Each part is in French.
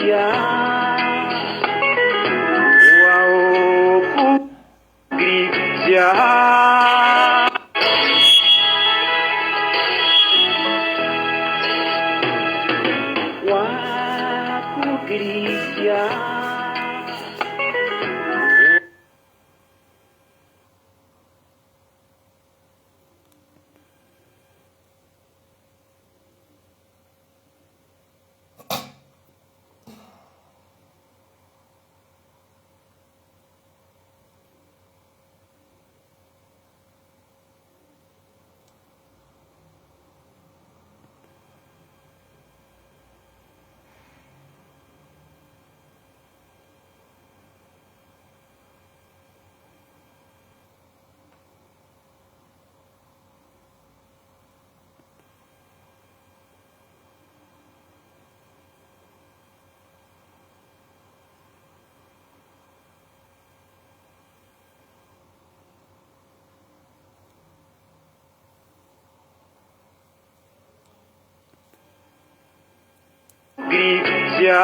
Grisia, wow, Grisia, wow, Grisia. Grisia.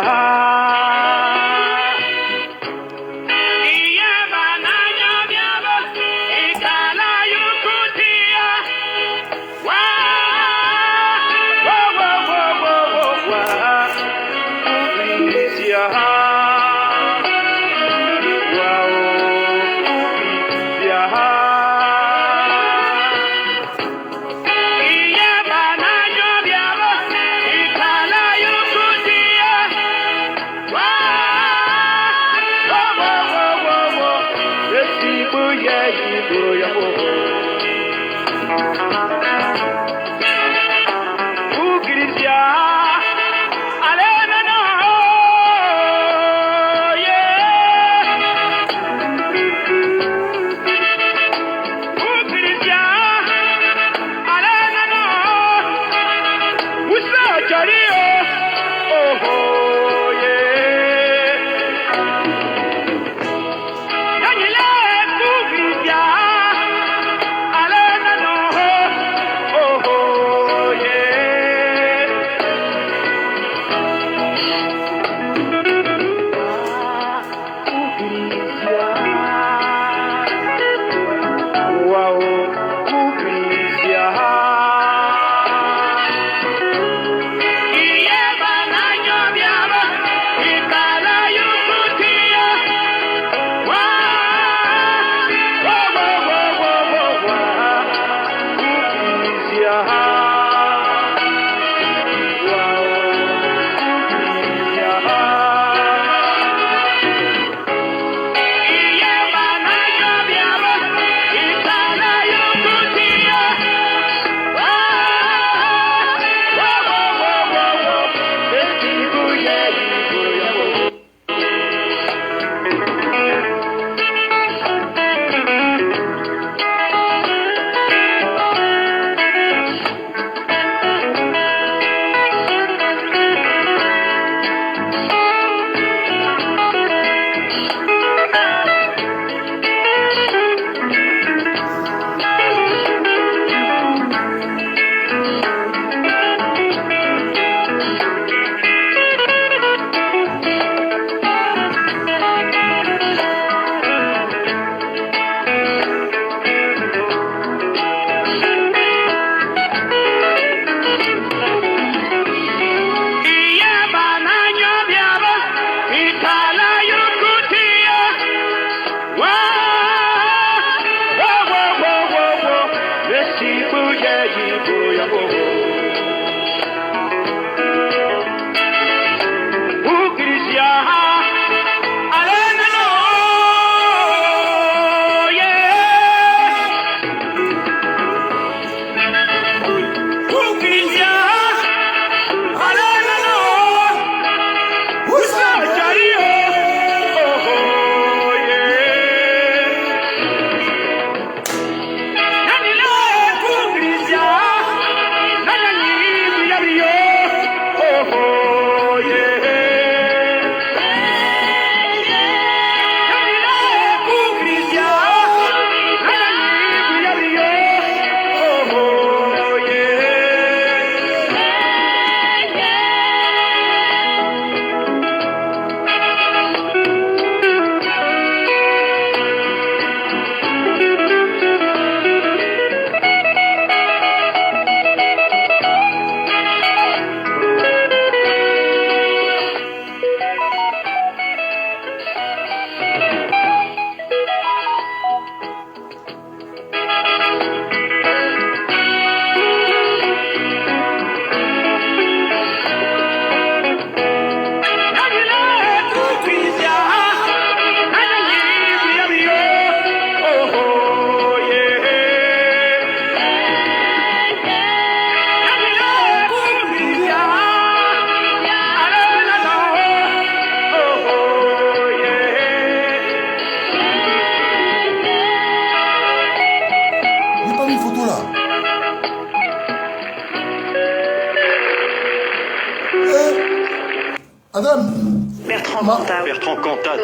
Bertrand Cantat. Bertrand Cantat.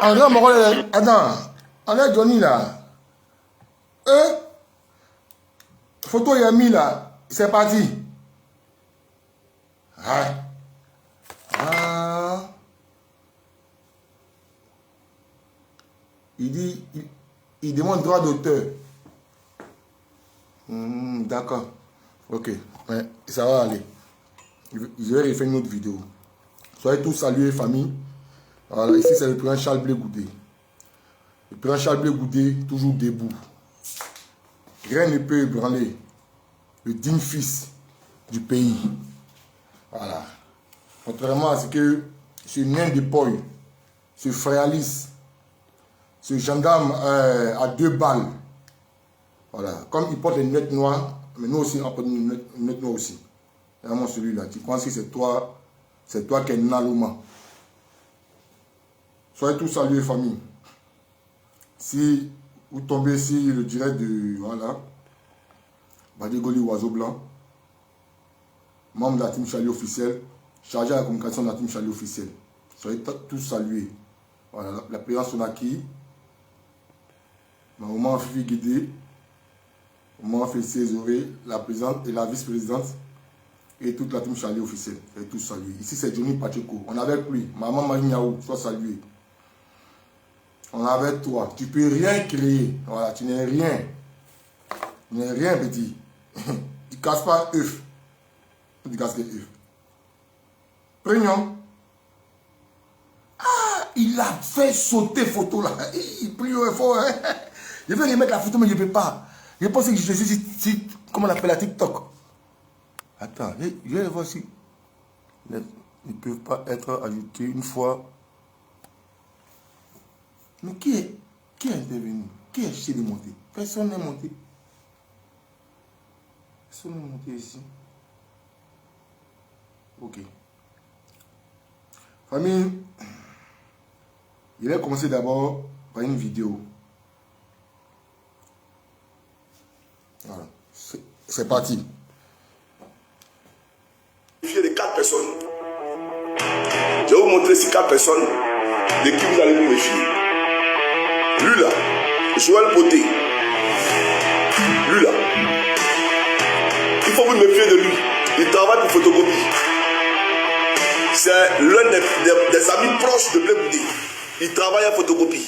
André Morel, attends. André Johnny là. Photo Yami là. C'est parti. Il dit, il demande droit d'auteur. D'accord. Ok. Ouais, ça va aller. Je vais refaire une autre vidéo. Soyez tous salués, famille. Voilà, ici c'est le président Charles Blé Goudé. Le président Charles Blé Goudé, toujours debout. Rien ne peut ébranler le digne fils du pays. Voilà. Contrairement à ce que ce nain de Paul, ce fréaliste, ce gendarme à 2 balles, voilà, comme il porte les lunettes noires, mais nous aussi on porte les lunettes noires aussi. Vraiment celui-là, tu penses que c'est toi qui es Nalouma. Soyez tous salués, famille. Si vous tombez sur le direct de, voilà, Badigoli Oiseau Blanc, membre de la team Charlie officielle, chargé à la communication de la team Charlie officielle. Soyez tous salués. Voilà, la présidente Sonaki, ma maman Fifi Guédé, maman Félicité Zoré, la présidente et la vice-présidente, et toute la team Charlie officielle. Soyez tous salués. Ici c'est Johnny Pacheco. On est avec lui. Maman Marignaou, sois salué. On est avec toi. Tu peux rien créer. Voilà, tu n'es rien. Tu n'es rien, petit. Tu ne casses pas œuf. Tu casses les œufs. Prénom. Ah, il a fait sauter photo là. Il prie fort. Hein? Je vais remettre la photo, mais je ne peux pas. Je pense que je suis comment on appelle la TikTok. Attends, je vais voir si. Ils ne peuvent pas être ajoutés une fois. Mais qui est intervenu? Qui est chez les monter? Personne n'est monté. Personne n'est monté ici. Ok. Famille, je vais commencer d'abord par une vidéo. Voilà. C'est parti. De 4 personnes. Je vais vous montrer ces 4 personnes de qui vous allez vous méfier. Lui là, Joël Poté. Lui là, il faut vous méfier de lui. Il travaille pour photocopie. C'est l'un des amis proches de Blé Goudé. Il travaille à photocopie.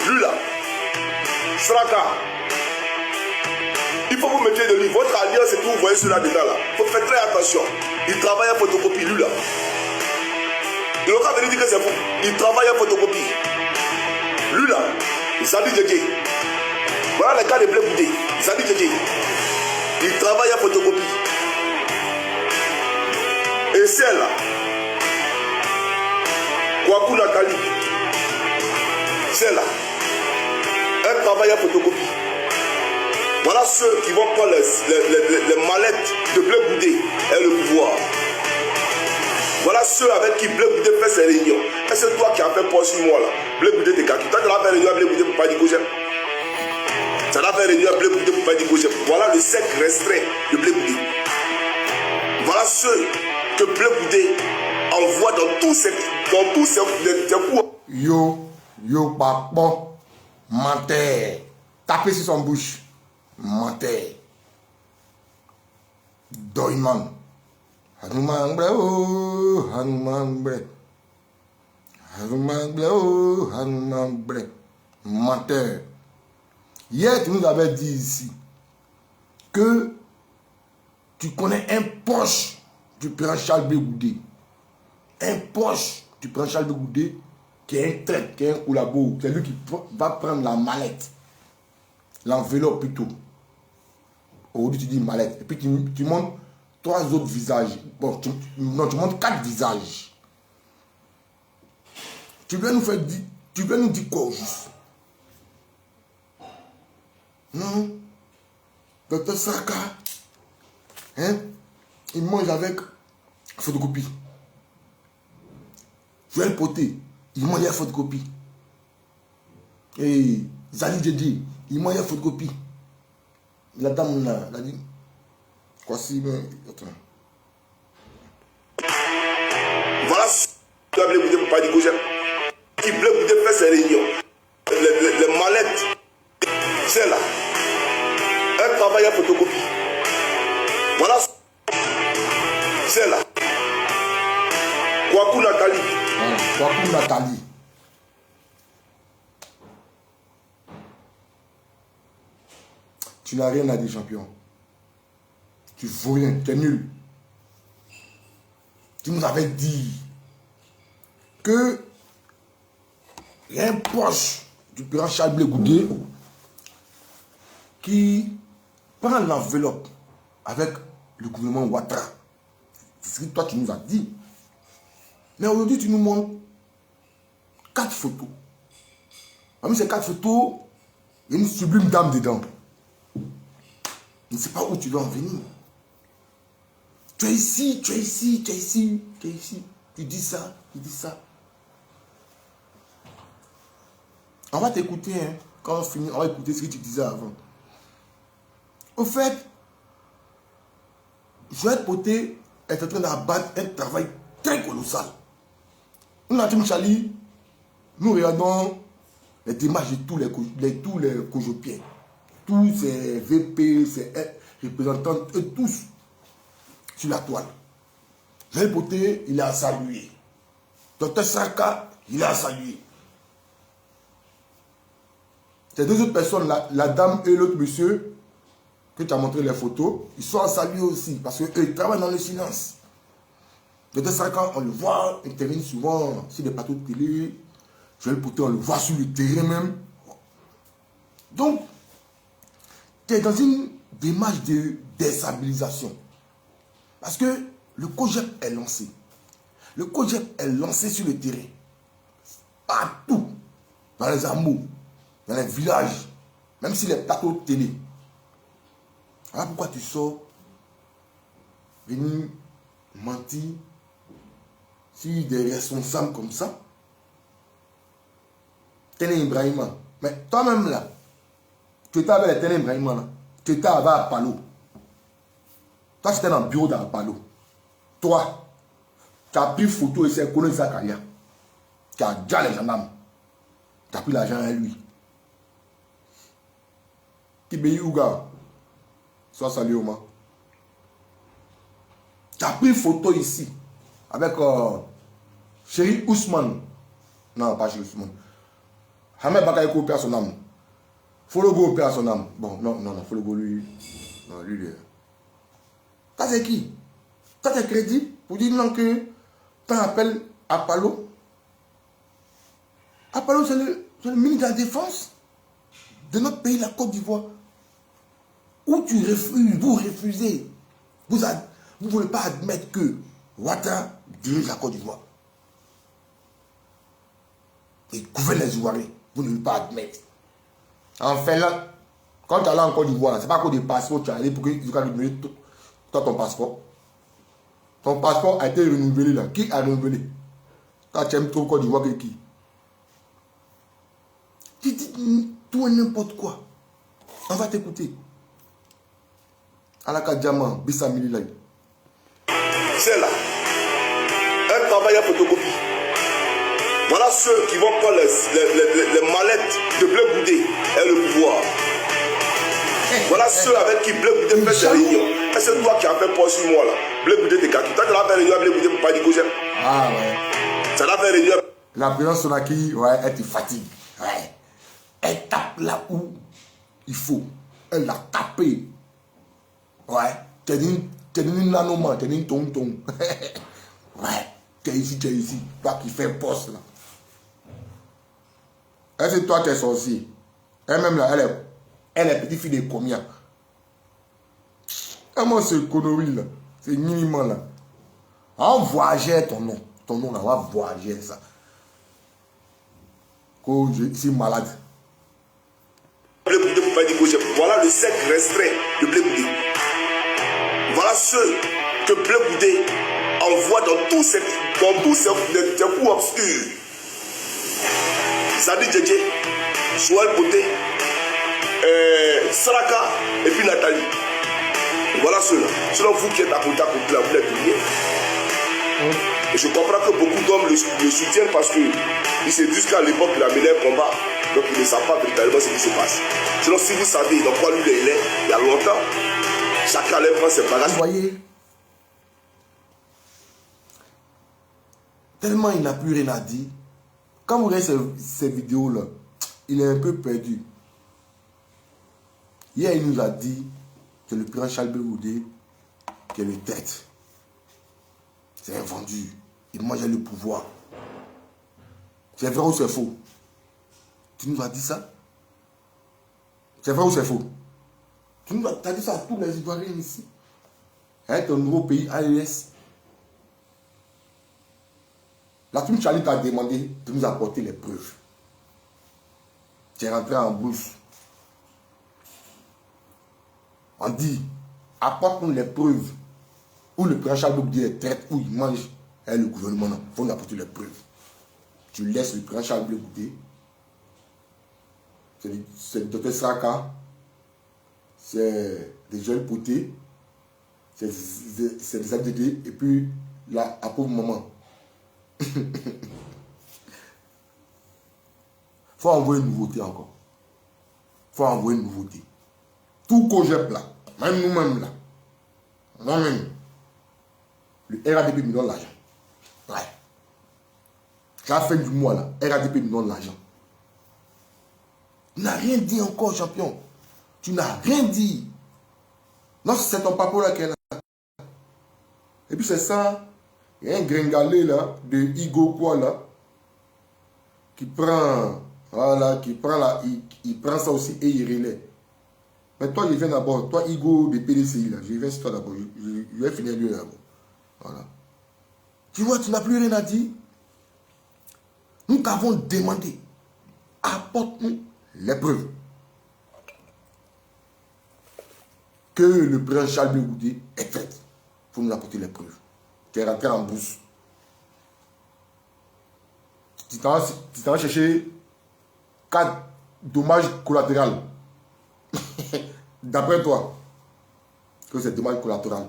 Lui là, Straka. Il faut vous méfier de lui. Votre alliance et tout, vous voyez cela dedans là. Il faut faire très attention. Il travaille à photocopie, lui là. Le cas venir dire que c'est fou. Il travaille à photocopie. Lui là, Zadi Djedje. Voilà le cas de Blé Goudé. Zadi Djedje. Il travaille à photocopie. Et celle-là, Kwaku Nathalie, celle-là, elle travaille à photocopie. Voilà ceux qui vont prendre les mallettes de Blé Goudé et le pouvoir. Voilà ceux avec qui Blé Goudé fait ses réunions. Et c'est toi qui as fait peur sur moi là. Blé Goudé te calcule. Toi tu as fait réunion à Blé Goudé pour pas dire Gogem. Ça a fait réunion à Blé Goudé pour pas dire Gogem. Voilà le cercle restreint de Blé Goudé. Voilà ceux que Blé Goudé envoie dans tous ces coups. Yo, papa, menteur. Tapez sur son bouche. Menteur. Doyman. Hanuman Bleu, Hanuman Bleu. Hanuman Bleu, Hanuman Bleu. Menteur. Hier, tu nous avais dit ici que tu connais un proche du président Charles Blé Goudé. Un proche du président Charles Blé Goudé qui est un traître, qui est un collabo. C'est lui qui va prendre la mallette. L'enveloppe plutôt. Aujourd'hui, tu dis mallette. Et puis tu montres 3 autres visages. Bon, tu montres 4 visages. Tu viens nous faire dire. Tu viens nous dire quoi au juste? Non. Docteur Saka. Hein? Il mange avec photocopie. Joël Poté. Il mange avec photocopie. Et Zali Djedje. Il mange avec photocopie. La dame là, elle a dit. Quoi si, mais. Attends. Voilà Blé Goudé pour pas dire gauche. Qui Blé Goudé fait ses réunions. Les mallettes. C'est là. Un travail à photocopie. Voilà. C'est là. Kwaku Nathalie. Kwaku Nathalie. Tu n'as rien à dire, champion. Tu ne vaux rien, tu es nul. Tu nous avais dit que il y a un proche du président Charles Blé Goudé qui prend l'enveloppe avec le gouvernement Ouattara. C'est ce que toi tu nous as dit. Mais aujourd'hui tu nous montres 4 photos. Parmi ces 4 photos, il y a une sublime dame dedans. Je ne sais pas où tu dois en venir. Tu es ici, tu es ici, tu es ici, tu es ici. Tu dis ça, tu dis ça. On va t'écouter, hein. Quand on finit, on va écouter ce que tu disais avant. Au fait, Joël Poté est en train d'abattre un travail très colossal. Nous, la team Chali, nous regardons les démarches de tous les cojopiens, tous ces VP, ces représentants, eux tous sur la toile. Joël Poté, il a salué. Dr Saka, il a salué. Ces deux autres personnes, la dame et l'autre monsieur, que tu as montré les photos, ils sont à saluer aussi, parce qu'eux, ils travaillent dans le silence. Dr Saka, on le voit, il intervient souvent sur des plateaux de télé. Joël Poté, on le voit sur le terrain même. Donc, tu es dans une démarche de déstabilisation. Parce que le COJEP est lancé. Le COJEP est lancé sur le terrain. Partout. Dans les hameaux, dans les villages, même sur les plateaux de télé. Voilà pourquoi tu sors venir mentir sur des responsables comme ça. Téné Ibrahima. Mais toi-même là, tu étais avec les Téné Ibrahima là. Tu étais avec Apalo. Toi, tu étais dans le bureau d'Apalo. Toi, tu as pris photo et c'est connu Zakaria. Tu as déjà les gendarmes. Tu as pris l'argent à lui. Tibéi Ouga. Sois salué, Oma. Tu as pris photo ici avec Chéri Ousmane. Non, pas Chéri Ousmane. Hamed Bakayeko perd son âme. Fologo perd son âme. Bon, non, Fologo lui. Non, lui. Ça c'est qui? Ça c'est crédit pour dire non que tu appelles Apalo. Apalo c'est le ministre de la Défense de notre pays, la Côte d'Ivoire. Où tu refuses, vous refusez. Vous ne voulez pas admettre que Ouattara dirige la Côte d'Ivoire. Il gouverne les Ivoiriens. Vous ne voulez pas admettre. Enfin là, quand tu es allé en Côte d'Ivoire, ce n'est pas que des passeports, tu es allé pour que tu renouveler ton passeport. Ton passeport a été renouvelé là. Qui a renouvelé? Quand tu aimes trop Côte d'Ivoire que qui? Tu dis tout et n'importe quoi. On va t'écouter. Alaka Diamant, Bissa Mililay. C'est là. Un travail à photocopie. Voilà ceux qui vont prendre les mallettes de Blé Goudé et le pouvoir. Voilà ceux avec qui Blé Goudé fait ses réunions. Et c'est toi qui as fait peur sur moi là. Blé Goudé t'es kaki. Toi tu l'as fait réunion à Blé Goudé pour pas dire que j'aime. Ah ouais. Ça l'a fait réunion. La présidence Sonaki, ouais, elle te fatigue. Ouais. Elle tape là où il faut. Elle l'a tapé. Ouais. T'es une nanoman, t'es une tonton. Ouais. T'es ici. Toi qui fais poste là. Est-ce que toi t'es sorcier? Elle-même là, elle est petite fille de combien? Comment c'est connerie là? C'est minimum là. On voyageait ton nom. Ton nom là, on va voyager ça. Quand je suis malade. Voilà le cercle restreint de Blé Goudé. Voilà ceux que Blé Goudé envoie dans tous ces coups obscurs. Sadi Djedje, Joël Poté, Saraka et puis Nathalie. Voilà ceux-là. Selon vous qui êtes à côté là, vous êtes oubliés. Et je comprends que beaucoup d'hommes le soutiennent parce qu'ils se disent qu'à l'époque, il a mené un combat. Donc, ils ne savent pas véritablement ce qui se passe. Sinon, si vous savez dans quoi lui il est, il y a longtemps, chacun allait prendre ses bagages. Vous voyez, tellement il n'a plus rien à dire. Quand vous regardez ces vidéos-là, il est un peu perdu. Hier, il nous a dit que le président Charles Bégoudé, qui est le tête, c'est un vendu. Il mangeait le pouvoir. C'est vrai ou c'est faux? Tu nous as dit ça? C'est vrai ou c'est faux? Tu nous as dit ça à tous les Ivoiriens ici. Avec un nouveau pays AES. La team Charlie t'a demandé de nous apporter les preuves. Tu es rentré en bourse. On dit, apporte-nous les preuves où le président Charles Bégoudé est traite, où il mange avec le gouvernement. Il faut nous apporter les preuves. Tu laisses le président Charles Bégoudé. C'est le docteur Saka. C'est des jeunes potés. C'est des ADD. Et puis, là, à pauvre maman. Faut envoyer une nouveauté encore. Faut envoyer une nouveauté. Tout Cogep là, même nous-mêmes là, moi-même, le RADP me donne l'argent. Ouais. À la fin du mois là, RADP me donne l'argent. Tu n'as rien dit encore, champion. Tu n'as rien dit. Non, c'est ton papa là qui est là. Et puis c'est ça. Il y a un gringalé là, de Igo quoi là, qui prend, voilà, qui prend là, il prend ça aussi et il relaie. Mais toi, il vient d'abord, toi Igo de PDCI là, je viens sur toi d'abord, je vais finir lui d'abord. Voilà. Tu vois, tu n'as plus rien à dire. Nous t'avons demandé, apporte-nous les preuves que le président Charles Bégoudé est fait. Il faut nous apporter les preuves. Tu es rentré en bourse. Tu t'en vas chercher 4 dommages collatéraux. D'après toi, que c'est dommage collatéral.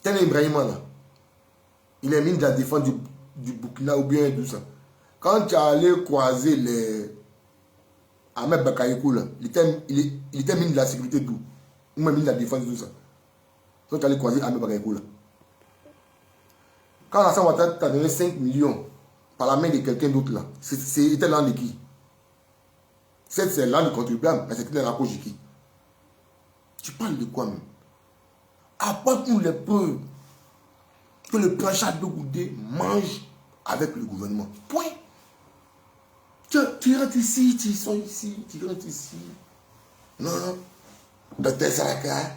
Tel Ibrahima là, il est mis de la défense du Burkina ou bien tout ça. Quand tu es allé croiser les Ahmed Bakayoko là, il était mis de la sécurité d'où? Ou même de la défense de tout ça. Quand tu allais croiser Ahmed Bakayoko là. Quand Alassane Ouattara t'a donné 5 millions par la main de quelqu'un d'autre là, c'était l'an de qui? C'est l'an du contribuable, mais c'était dans la poche de qui? Tu parles de quoi même? Apporte-nous les preuves que le président Charles Bégoudé mange avec le gouvernement. Point. Tu rentres ici, tu sors ici, tu rentres ici. Non, non. Docteur Saraka.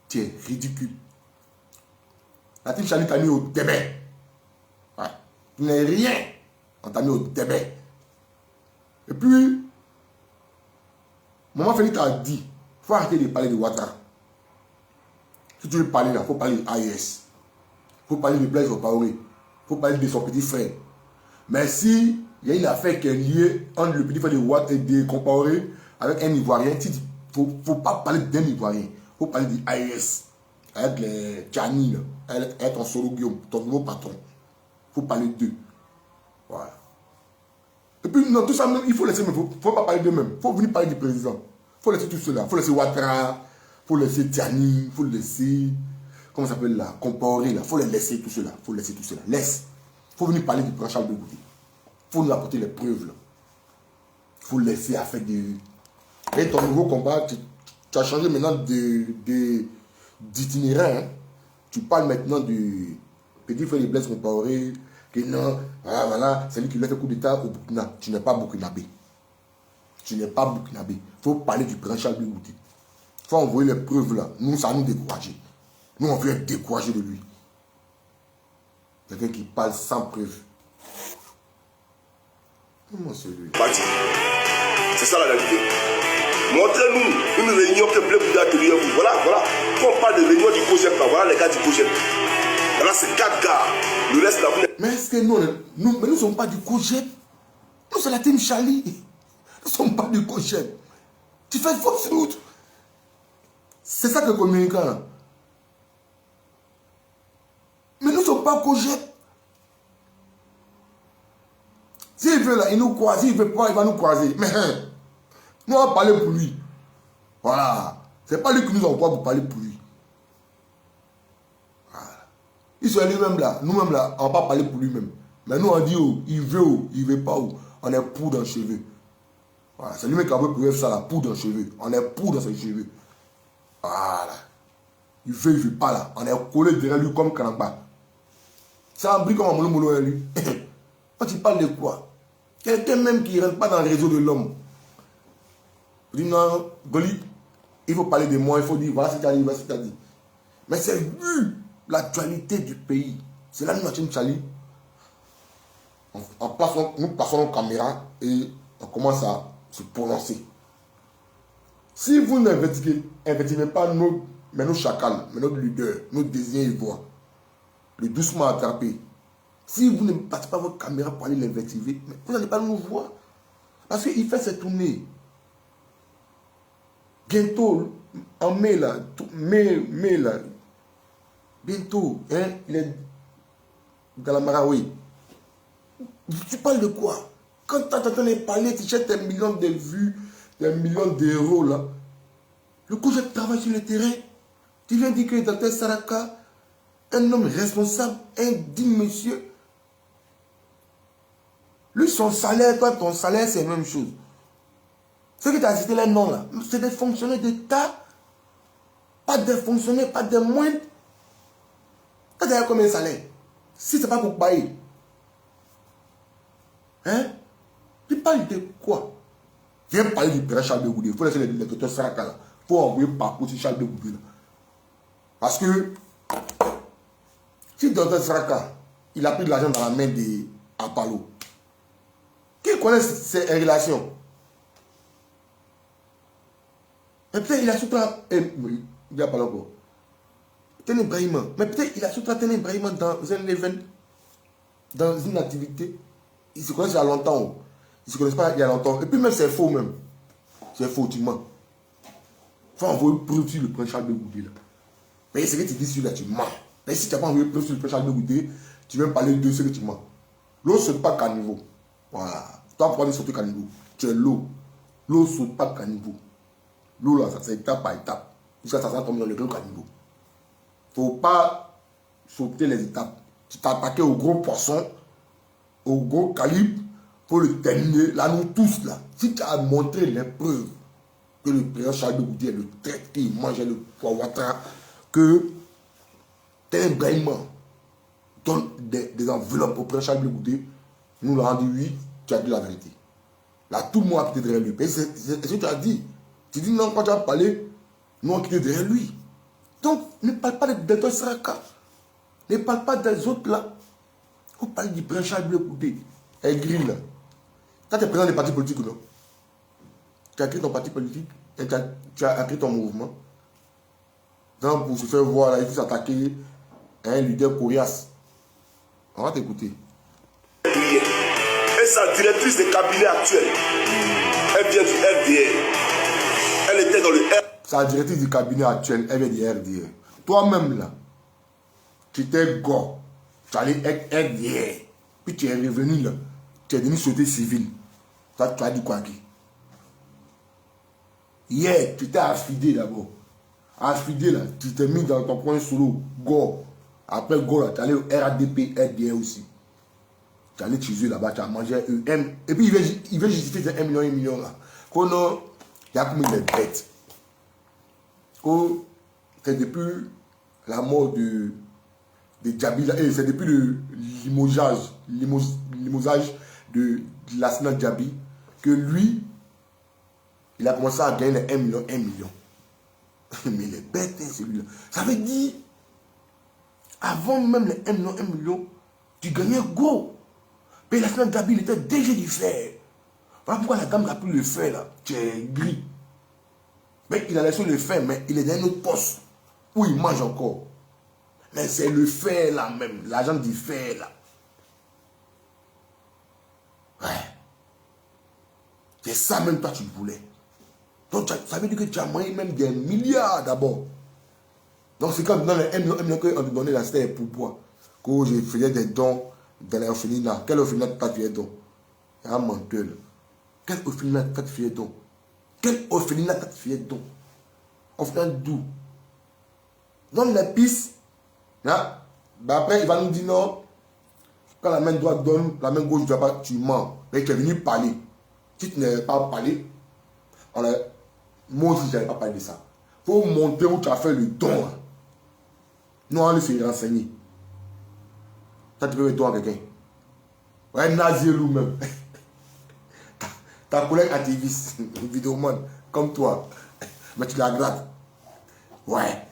Tu es ridicule. La team Charlie t'a mis au débet. Ouais. Tu n'es rien. On t'a mis au débet. Et puis, Maman Félix t'a dit, il faut arrêter de parler de Ouattara. Si tu veux parler là, il faut parler d'AES. Il faut parler de Blaise Compaoré. Il faut parler de son petit frère. Mais si il y a une affaire qui est liée entre le petit frère de Ouattara et de Compaoré avec un Ivoirien, il ne faut pas parler d'un Ivoirien. Il faut parler d'AES. Avec les Tchani, avec ton Solo Guillaume, ton nouveau patron. Il faut parler d'eux. Voilà. Et puis, non, tout ça, il faut laisser, mais il ne faut pas parler d'eux-mêmes. Il faut venir parler du président. Il faut laisser tout cela. Il faut laisser Ouattara, il faut laisser Tiani, il faut laisser, comment ça s'appelle là, Compaoré, là. Il faut les laisser tout cela. Il faut laisser tout cela. Laisse. Il faut venir parler du président Charles Bégoudé. Il faut nous apporter les preuves là. Il faut laisser à faire des. Et ton nouveau combat, tu as changé maintenant d'itinéraire. Hein. Tu parles maintenant du petit frère de Blaise Compaoré. Que non, voilà, c'est lui qui lui a fait coup d'état au Burkina. Tu n'es pas burkinabé. Tu n'es pas burkinabé. Il faut parler du président Charles Bégoudé. Il faut envoyer les preuves là. Nous, ça nous décourager. Nous, on veut être découragé de lui. Quelqu'un qui parle sans preuve. Comment c'est lui? C'est ça la réalité. Montrez-nous une réunion que Blé Bouddha a tenue. Voilà, voilà. Quand on parle de réunion du COGEP, voilà les gars du COGEP. Voilà Voilà, c'est 4 gars. Le reste, là, vous n'êtes... Mais est-ce que nous ne sommes pas du Cogep? Nous, c'est la team Charlie. Nous ne sommes pas du Cogep. Tu fais fausse route. C'est ça que le communicant là. Mais nous ne sommes pas Cogep. S'il veut là, il nous croise. S'il ne veut pas, il va nous croiser. Mais nous, on va parler pour lui. Voilà. C'est pas lui qui nous envoie pour parler pour lui. Il se lui-même là, nous-mêmes là, on ne va pas parler pour lui-même. Mais nous on dit, oh, il veut pas, oh. On est pour dans les cheveux. Voilà, c'est lui-même qui a pour ça, la poudre dans les cheveux. On est pour dans ses cheveux. Voilà. Il veut pas là. On est collé derrière lui comme Kanamba. C'est un brick comme un moulou lui. Quand tu parles de quoi? Quelqu'un même qui ne rentre pas dans le réseau de l'homme. Il dit non, Goli, il faut parler de moi, il faut dire, voilà ce que tu as dit, voilà ce que tu as dit. Mais c'est vu l'actualité du pays. C'est là nous, Team Charlie. Nous passons nos caméras et on commence à se prononcer. Si vous n'investigez pas nos chacals, nos leaders, nos désirs ivoires, le doucement attrapé, si vous ne passez pas votre caméra pour aller l'investiguer, vous n'allez pas nous voir. Parce qu'il fait ses tournées. Bientôt, en mai là, bientôt, hein, il est dans la Marawi. Tu parles de quoi? Quand tu entends parler, tu cherches des millions de vues, des millions d'euros là. Le coup, je travaille sur le terrain. Tu viens dire que le docteur Saraka, un homme responsable, un digne monsieur. Lui, son salaire, toi, ton salaire, c'est la même chose. Ceux qui t'ont cité les noms là, c'est des fonctionnaires d'État, pas des fonctionnaires, pas des moindres. Tu as d'ailleurs combien de salaire? Si ce n'est pas pour payer. Hein? Tu parles de quoi? Viens parler du père Charles de Goudé. Il faut laisser les docteurs Saraka là. Il faut envoyer par aussi Charles de Goudé là. Parce que si le docteur Saraka, il a pris de l'argent dans la main de Apalo, qui connaît ses relations? Et peut-être il a sous-traité. Il n'y a pas encore. Tene Brahima. Mais peut-être il a sous-traité Tene Brahima dans un événement, dans une activité. Ils se connaissent il y a longtemps. Ils ne se connaissent pas il y a longtemps. Et puis même c'est faux même. C'est faux, tu mens. Il faut envoyer preuve sur le prince Charles de Goudé là. Mais ce que tu dis sur là, tu mens. Mais si tu n'as pas envoyé preuve sur le prince Charles de Goudé, tu viens parler de ce que tu mens. L'eau ne saute pas qu'à niveau. Voilà. Toi, pourquoi tu sautes qu'à niveau? Tu es l'eau. L'eau ne saute pas qu'à niveau. L'eau là, c'est étape par étape. Jusqu'à ça tombe dans le grand caniveau. Il ne faut pas sauter les étapes. Tu t'es attaqué au gros poisson, au gros calibre, pour le terminer. Là, nous tous là, si tu as montré les preuves que le président Charles de Goudé, le traite qu'il mangeait le poivre, que tel Brahima donne des enveloppes au président Charles de Goudé, nous l'avons dit oui, tu as dit la vérité. Là, tout le monde a quitté derrière lui. C'est ce que tu as dit. Tu dis non, quand tu as parlé, nous on quitté derrière lui. Donc, ne parle pas de Dr Saraka. Ne parle pas des autres là. On parle du prince Charles de Goudé. Elle grille là. Quand tu es président des partis politiques ou non? Tu as créé ton parti politique et tu as créé ton mouvement. Donc, pour se faire voir là, il faut s'attaquer à un leader coriace. On va t'écouter. Et sa directrice de cabinet actuelle, elle vient du RDR. Elle était dans le RDR. Sa directrice du cabinet actuel, elle vient du RDR. Toi-même là, tu étais go. Tu allais être RDR. Puis tu es revenu là. Tu es devenu société civile. Toi, tu as dit quoi qui? Hier, tu t'es affidé d'abord. Affidé là, tu t'es mis dans ton point solo. Go. Après go là, tu es allé au RADP, RDR aussi. Tu es allé chez eux là-bas, tu as mangé EM. Et puis il veut justifier ces 1 million là. Qu'on a, il y a comme des bêtes. C'est depuis la mort de Djabi, c'est depuis le limogeage de Lassana Djabi que lui, il a commencé à gagner les 1 million. Mais les bêtes, celui-là. Ça veut dire, avant même les 1 million, tu gagnais gros. Mais Lassana Djabi, il était déjà du fer. Voilà pourquoi la gamme n'a plus le fer là. Tu es gris. Mais il a laissé le fer, mais il est dans un autre poste où il mange encore. Mais c'est le fer là même, l'argent du fer là. Ouais. C'est ça même toi tu voulais. Donc ça veut dire que tu as moyen même des milliards d'abord. Donc c'est comme dans les 1 million qu'on te donnait là, c'était pour pourpoids. Que je faisais des dons dans l'orphelinat. Quel orphelinat tu as fait don? Il y a un menteur. Quel orphelinat tu as fait don? Quel orphelinat tu as fait don? Orphelinat d'où? Donne les pistes. Hein? Ben après, il va nous dire non. Quand la main droite donne, la main gauche ne doit pas, tu mens. Mais tu es venu parler. Si tu n'avais pas parlé, moi aussi, je n'avais pas parlé de ça. Il faut montrer où tu as fait le don. Nous, on se renseigner. Ça, tu peux mettre toi à quelqu'un. Ouais, Nazielou même. Ta collègue activiste, vidéoman, comme toi. Mais tu la grattes. Ouais.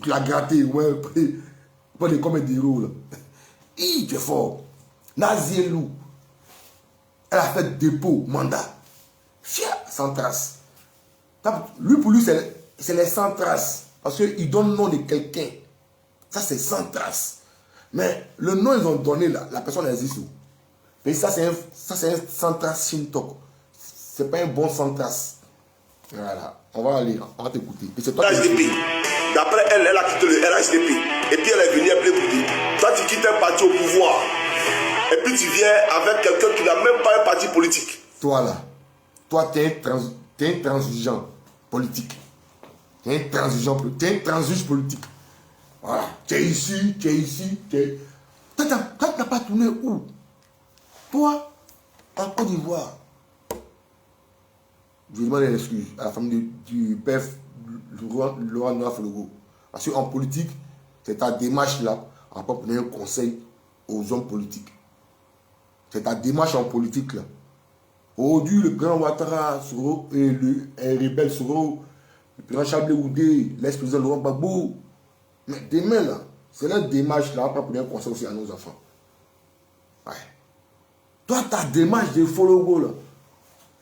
Tu l'as gratté, ouais. Pas de combien d'euros là. Tu es fort. Nazielou. Elle a fait dépôt, mandat. Fier, sans trace. Lui, pour lui, c'est les sans traces. Parce qu'il donne le nom de quelqu'un. Ça, c'est sans trace. Mais le nom ils ont donné là, la personne existe où? Mais ça, c'est un sans trace Shintok. C'est pas un bon sans trace. Voilà. On va aller, on va t'écouter. Et c'est toi qui... D'après elle, elle a quitté le RHDP. Et puis elle est venue à Blé. Toi, tu quittes un parti au pouvoir. Et puis tu viens avec quelqu'un qui n'a même pas un parti politique. Toi là, toi tu es un transigeant politique. Tu es un transigeant politique. Tu es un transigeant politique. Voilà. Tu es ici, tu es ici, tu es... Toi, tu n'as pas tourné où? Toi, en Côte d'Ivoire. Je demande des excuses à la famille du père Laurent Noir Fologo. Parce qu'en politique, c'est ta démarche là, on va pas donner un conseil aux hommes politiques. C'est ta démarche en politique là. Aujourd'hui, le grand Ouattara et le rebelle Soro, le président Chablé Oudé, l'ex-président Laurent Gbagbo. Mais demain là, c'est leur démarche là, on va pas donner un conseil aussi à nos enfants. Ouais. Toi, ta démarche de Fologo là,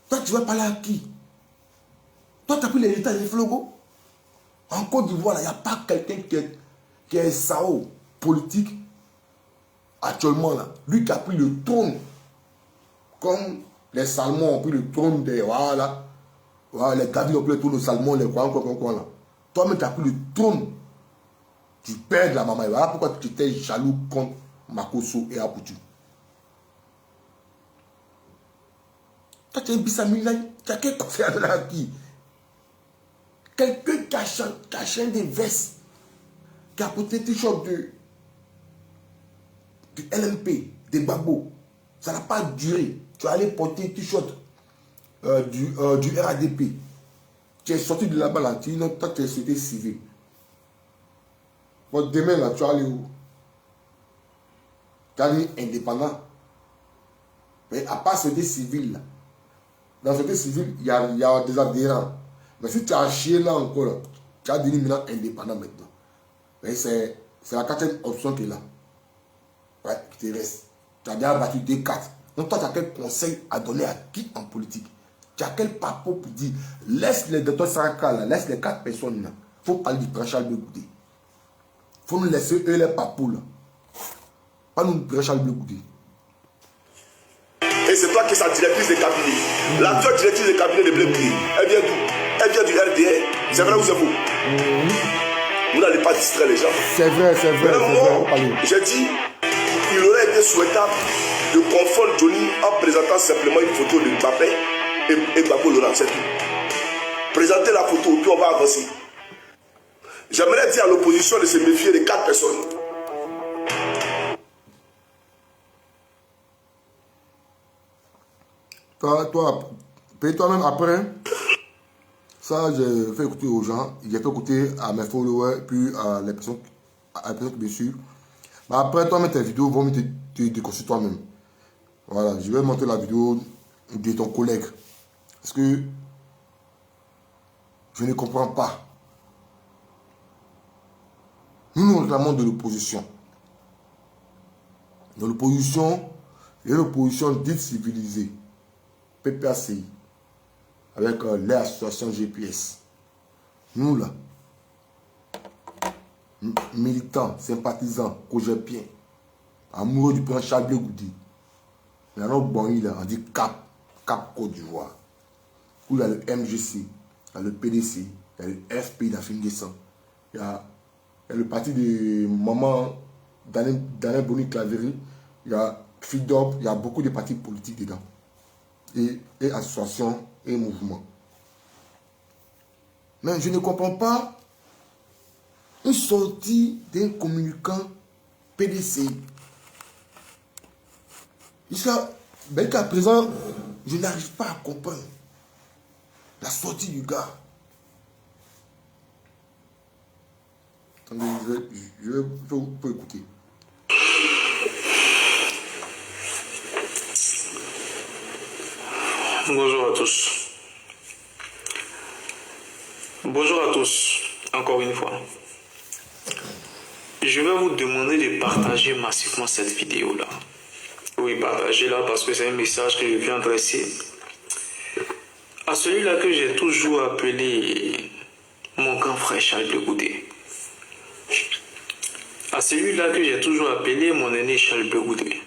toi, tu vas parler à qui? Toi, tu as pris l'héritage de Fologo? En Côte d'Ivoire, il n'y a pas quelqu'un qui est SAO politique actuellement là. Lui qui a pris le trône, comme les Salmons ont pris le trône des... Voilà. Voilà, les Gavis ont pris le trône des Salmons, les quoi là. Toi-même, tu as pris le trône du père de la maman. Voilà pourquoi tu étais jaloux contre Makosso et Apoutu. Toi, tu es un bissamilai. Tu as quel conseil à donner à qui? Quelqu'un qui a changé des vestes, qui a porté des t-shirts du LMP, des Gbagbo. Ça n'a pas duré. Tu es allé porter un t-shirt du RADP. Tu es sorti de là-bas, là, tu es société civile. Bon, demain, là, tu vas aller où? Tu vas aller indépendant. Mais à part société civile, là, dans la société civile, il y a des adhérents. Mais si tu as chié là encore, là, tu as devenu maintenant indépendant maintenant. Mais c'est la quatrième option qui est là. Ouais, qui te reste. Tu as déjà battu des 4. Donc toi, tu as quel conseil à donner à qui en politique? Tu as quel papo pour dire, laisse les docteurs Saraka là, laisse les 4 personnes là. Il faut parler du Prachal Blegoudé. Il faut nous laisser eux les papos là. Pas nous Prachal Blegoudé. Et c'est toi qui es sa directrice de cabinet. L'actuelle directrice de cabinet de Blé. Elle vient d'où? Elle vient du RDR. C'est vrai ou c'est faux? Vous n'allez pas distraire les gens. C'est vrai, c'est vrai. J'ai dit, il aurait été souhaitable de confondre Johnny en présentant simplement une photo de Mbappé et Gbagbo Laurent. C'est tout. Présentez la photo, puis on va avancer. J'aimerais dire à l'opposition de se méfier de 4 personnes. Toi, paye toi-même après. Ça, j'ai fait écouter aux gens. J'ai fait écouter à mes followers, puis à les personnes qui me suivent. Mais après, toi-même, tes vidéos vont te déconstruire toi-même. Voilà, je vais montrer la vidéo de ton collègue. Parce que je ne comprends pas. Nous réclamons de l'opposition. De l'opposition, il y a une opposition dite civilisée. PPACI. Avec les associations GPS. Nous là, militant, sympathisant, cogépien, amoureux du président Charles Blé Goudé. Il y a un autre bon, on dit Cap Côte d'Ivoire. Où il y a le MGC, il y a le PDC, il y a le FPI d'Afrique du Sang. Il y a le parti de maman Daniel Boni Claverie, il y a FIDOP, il y a beaucoup de partis politiques dedans. Et associations et mouvements. Mais je ne comprends pas une sortie d'un communicant PDC. Jusqu'à présent, je n'arrive pas à comprendre la sortie du gars. Attendez, je vais vous écouter. Bonjour à tous. Bonjour à tous, encore une fois. Je vais vous demander de partager massivement cette vidéo-là. Oui, partagez-la parce que c'est un message que je viens adresser à celui-là que j'ai toujours appelé mon grand frère Charles Blé Goudé. À celui-là que j'ai toujours appelé mon aîné Charles Blé Goudé.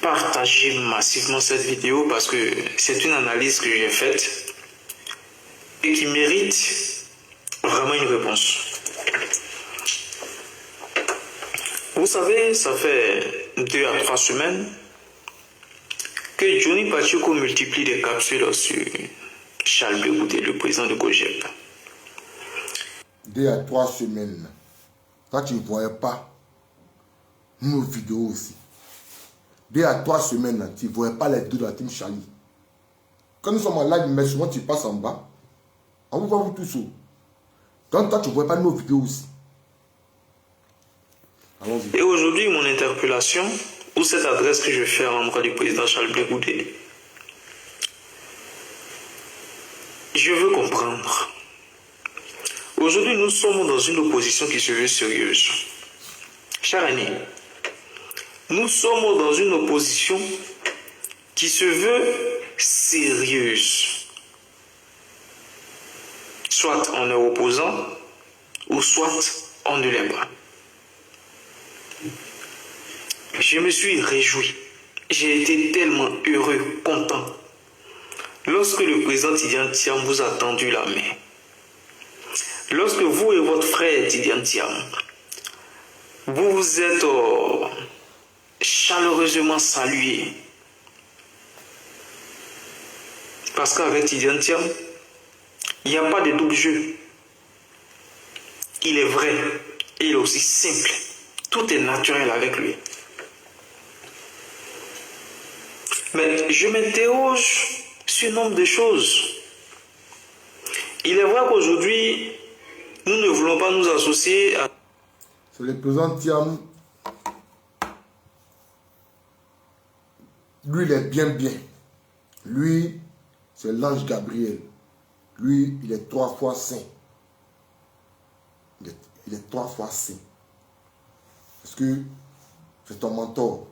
Partagez massivement cette vidéo parce que c'est une analyse que j'ai faite et qui mérite vraiment une réponse. Vous savez, ça fait 2 à 3 semaines que Johnny Pacheco multiplie des capsules sur Charles Blé Goudé, le président de COJEP. 2 à 3 semaines. Toi, tu ne voyais pas nos vidéos aussi. 2 à 3 semaines, tu ne voyais pas les deux de la team Charlie. Quand nous sommes en live, mais souvent tu passes en bas. On vous voit vous tous. Donc toi, tu ne voyais pas nos vidéos aussi. Et aujourd'hui, mon interpellation, ou cette adresse que je fais à l'endroit du président Charles Blé Goudé, je veux comprendre. Aujourd'hui, nous sommes dans une opposition qui se veut sérieuse. Cher ami, nous sommes dans une opposition qui se veut sérieuse. Soit on est opposant, ou soit on ne l'est pas. Je me suis réjoui. J'ai été tellement heureux, content. Lorsque le président Tidiane Thiam vous a tendu la main. Lorsque vous et votre frère Tidiane Thiam, vous vous êtes chaleureusement salués. Parce qu'avec Tidiane Thiam, il n'y a pas de double jeu. Il est vrai et il est aussi simple. Tout est naturel avec lui. Mais je m'interroge sur un nombre de choses. Il est vrai qu'aujourd'hui, nous ne voulons pas nous associer à... C'est le président Thiam. Lui, il est bien. Lui, c'est l'ange Gabriel. Lui, il est 3 fois saint. Il est 3 fois saint. Parce que c'est ton mentor.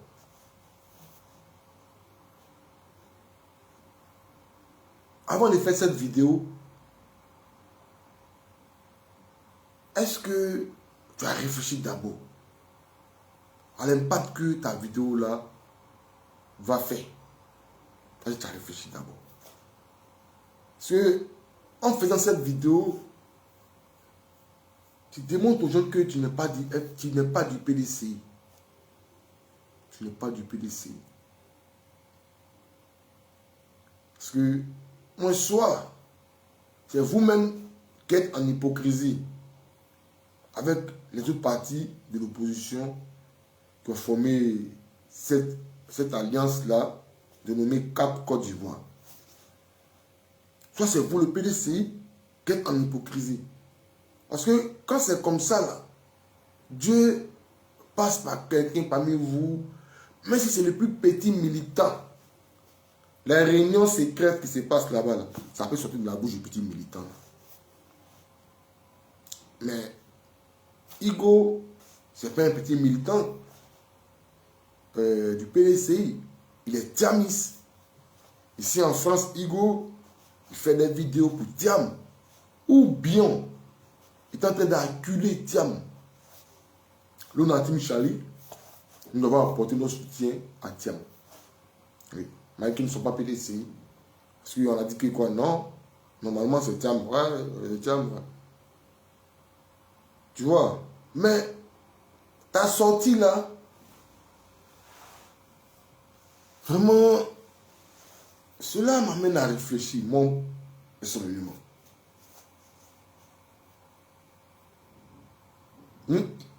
Avant de faire cette vidéo, est-ce que tu as réfléchi d'abord à l'impact que ta vidéo là va faire? Est-ce que tu as réfléchi d'abord? Parce que en faisant cette vidéo, tu démontres aux gens que tu n'es pas du PDC. Tu n'es pas du PDC. Parce que un soir, c'est vous-même qui êtes en hypocrisie avec les autres partis de l'opposition qui ont formé cette alliance-là dénommée Cap Côte d'Ivoire. Soit c'est vous le PDC qui êtes en hypocrisie. Parce que quand c'est comme ça, là, Dieu passe par quelqu'un parmi vous, même si c'est le plus petit militant. Les réunions secrètes qui se passent là-bas, là, ça peut sortir de la bouche du petit militant. Là. Mais Igo, c'est pas un petit militant du PDCI. Il est Thiamis. Ici en France, Igo, il fait des vidéos pour Thiam. Ou bien, Il est en train d'acculer Thiam. Nous, dans Team Charlie, nous devons apporter notre soutien à Thiam. Oui. Mais qui ne sont pas PDC. Parce qu'on a dit que quoi? Non. Normalement, c'est Thiam. Ouais, Thiam. Ouais. Tu vois? Mais ta sortie là, vraiment, cela m'amène à réfléchir, moi, personnellement.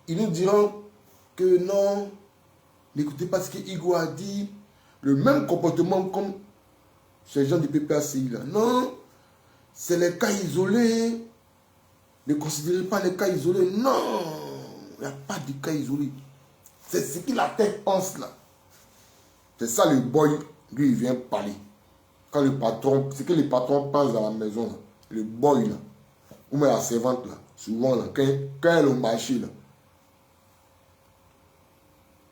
Ils nous diront que non, n'écoutez pas ce que Igo a dit, le même comportement comme ces gens du PPACI là. Non, c'est les cas isolés. Ne considérez pas les cas isolés. Non, il n'y a pas de cas isolés. C'est ce que la tête pense là. C'est ça le boy, lui, il vient parler. Quand le patron, c'est que les patrons pensent dans la maison là. Le boy là, ou même la servante là, souvent là, quand elle est au marché là,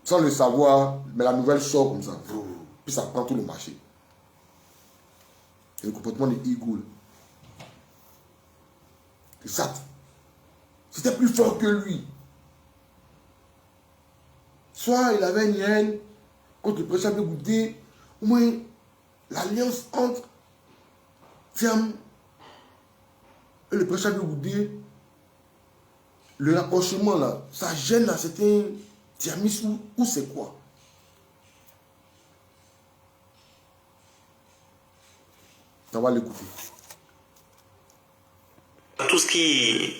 sans le savoir, mais la nouvelle sort comme ça. Puis ça prend tout le marché. C'est le comportement de Igo. C'est ça. C'était plus fort que lui. Soit il avait une haine contre le président Goudé, au moins l'alliance entre Thiam et le président Goudé, le rapprochement là, ça gêne là, c'était Thiamis ou c'est quoi? On va l'écouter. Tout ce qui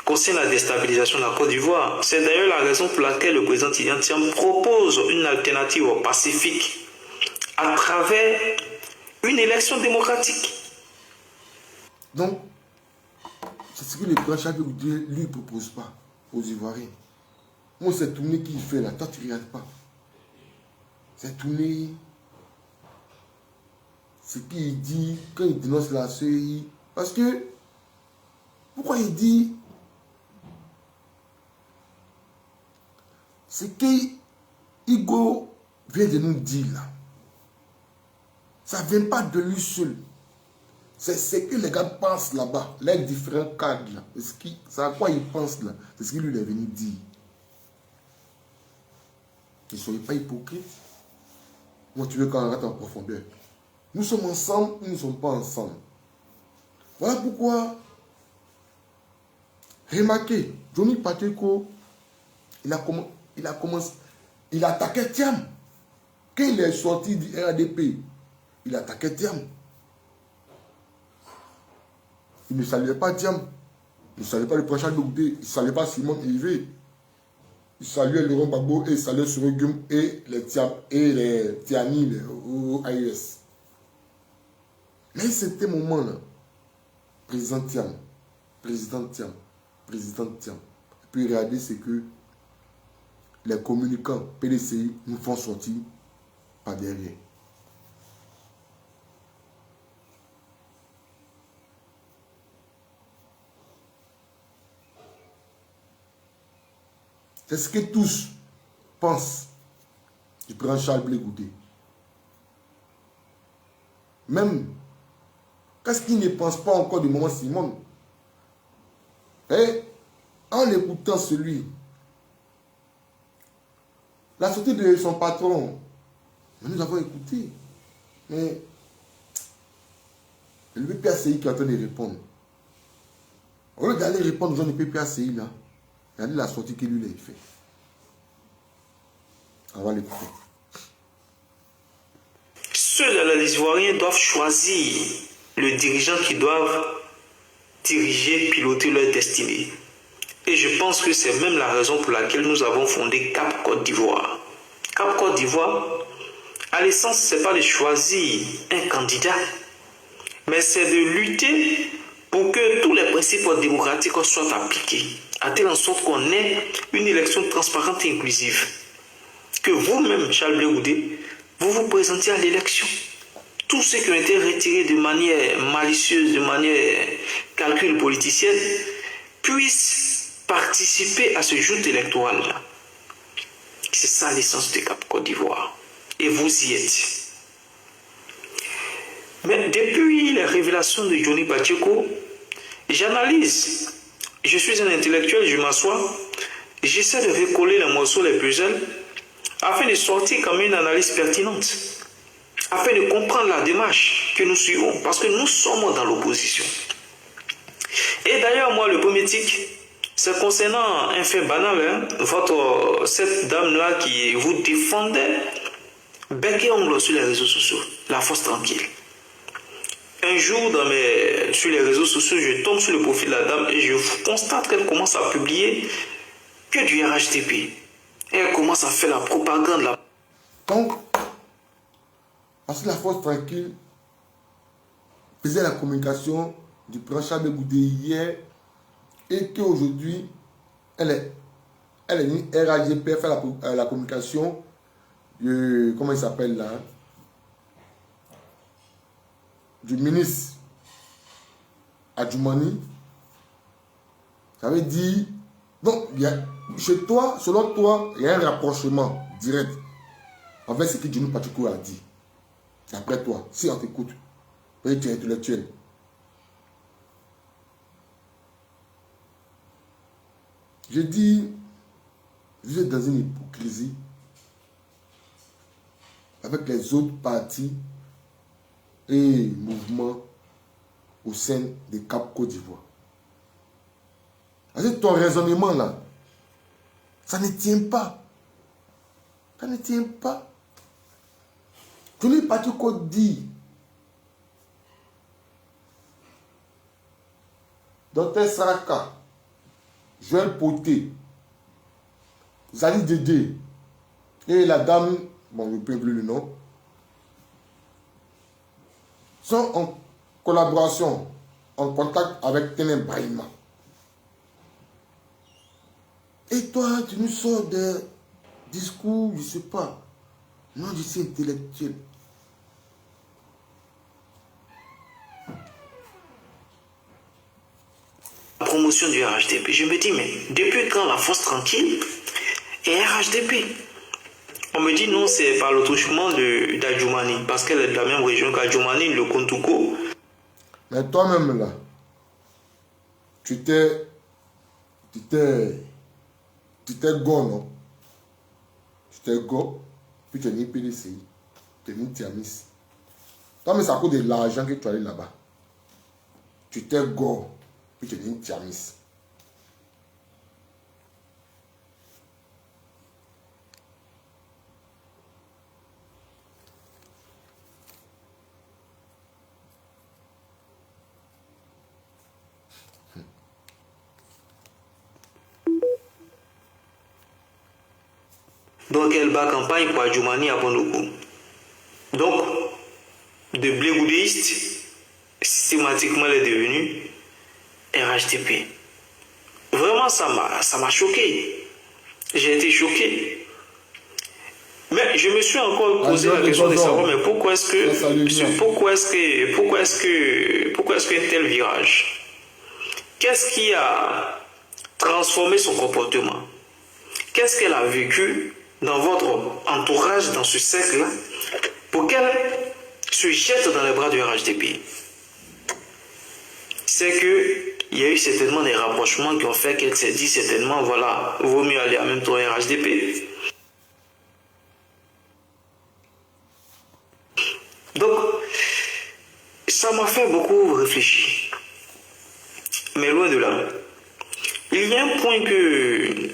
concerne la déstabilisation de la Côte d'Ivoire, c'est d'ailleurs la raison pour laquelle le président Tidjane Thiam propose une alternative pacifique à travers une élection démocratique. Donc, c'est ce que le président Goudé lui propose pas aux Ivoiriens. Moi, cette tournée qu'il fait là, toi tu ne regardes pas. Cette tournée, ce qu'il dit quand il dénonce la CEI. Parce que, pourquoi il dit, c'est que Igo vient de nous dire là. Ça ne vient pas de lui seul. C'est ce que les gars pensent là-bas, les différents cadres là. C'est à quoi ils pensent là. C'est ce qu'il lui est venu dire. Ne soyez pas hypocrites. Moi, tu veux qu'on rentre en profondeur. Nous sommes ensemble, nous ne sommes pas ensemble. Voilà pourquoi, remarquez, Johnny Pacheco, il a attaqué Thiam. Quand il est sorti du RADP, il attaquait Thiam. Il ne saluait pas Thiam. Il ne saluait pas le prochain Goudé. Il ne saluait pas Simon Yves. Il saluait Laurent Gbagbo et il saluait Surugum et les Tiani, les OAS. Mais c'était moment là, président Thiam. Et puis regardez ce que les communicants PDCI nous font sortir par derrière. C'est ce que tous pensent du président Charles Blé Goudé. Même, qu'est-ce qu'il ne pense pas encore du moment Simon? Et en écoutant celui, la sortie de son patron, nous avons écouté. Mais le PPACI qui est en train de répondre. Au lieu d'aller répondre aux gens du PPACI là, regardez la sortie qu'il lui a fait. On va l'écouter. Seuls les Ivoiriens doivent choisir le dirigeant qui doivent diriger, piloter leur destinée. Et je pense que c'est même la raison pour laquelle nous avons fondé Cap Côte d'Ivoire. Cap Côte d'Ivoire, à l'essence, ce n'est pas de choisir un candidat, mais c'est de lutter pour que tous les principes démocratiques soient appliqués, à telle en sorte qu'on ait une élection transparente et inclusive. Que vous-même, Charles Blé Goudé, vous vous présentiez à l'élection. Tous ceux qui ont été retirés de manière malicieuse, de manière calcul politicienne, puissent participer à ce joute électoral-là. C'est ça l'essence de Cap Côte d'Ivoire. Et vous y êtes. Mais depuis les révélations de Johnny Pacheco, j'analyse je suis un intellectuel, je m'assois, j'essaie de recoller les morceaux les puzzles afin de sortir quand même une analyse pertinente, afin de comprendre la démarche que nous suivons, parce que nous sommes dans l'opposition. Et d'ailleurs, moi, le premier tic, c'est concernant un fait banal, hein, cette dame-là qui vous défendait bec et ongle sur les réseaux sociaux, la force tranquille. Un jour, sur les réseaux sociaux, je tombe sur le profil de la dame et je constate qu'elle commence à publier que du RHDP. Et elle commence à faire la propagande. Donc, parce que la force tranquille faisait la communication du président Charles Goudé hier et qu'aujourd'hui, elle est une RHDP, elle fait la communication de, comment il s'appelle là, du ministre Adjoumani. Ça veut dire, donc, chez toi, selon toi, il y a un rapprochement direct avec ce que Djouni Pacheco a dit. D'après toi, si on t'écoute, peut-être tu es intellectuel. Je dis, vous êtes dans une hypocrisie avec les autres partis et mouvements au sein des Cap Côte d'Ivoire. Ton raisonnement là, ça ne tient pas. Ça ne tient pas. Djouni Pacheco dit, Dr Saraka, Joël Poté, Zali Dédé et la dame, bon, je ne peux plus le nom, sont en collaboration, en contact avec Tenem Brahima. Et toi, tu nous sors des discours, je ne sais pas. Non, je suis intellectuel. Promotion du RHDP. Je me dis, mais depuis quand la force tranquille est RHDP? On me dit non, c'est par le touchement d'Adjoumani, parce qu'elle est de la même région qu'Adjoumani, le Kontouko. Mais toi-même là, tu t'es go, non? Tu t'es go, puis tu es ni PDC, tu es ni Tiamis. Toi-même, c'est à cause de l'argent que tu es allé là-bas. Tu t'es go, puis tu es ni Tiamis. Donc elle bat campagne pour Adjoumani à Bondoko. Donc, de blégoudéiste, systématiquement elle est devenue RHDP. Vraiment, ça m'a choqué. J'ai été choqué. Mais je me suis encore posé la question de savoir, mais pourquoi est-ce qu'un tel virage? Qu'est-ce qui a transformé son comportement? Qu'est-ce qu'elle a vécu dans votre entourage, dans ce cercle-là, pour qu'elle se jette dans les bras du RHDP? C'est qu'il y a eu certainement des rapprochements qui ont fait qu'elle s'est dit certainement, voilà, vaut mieux aller en même temps au RHDP. Donc, ça m'a fait beaucoup réfléchir. Mais loin de là, il y a un point que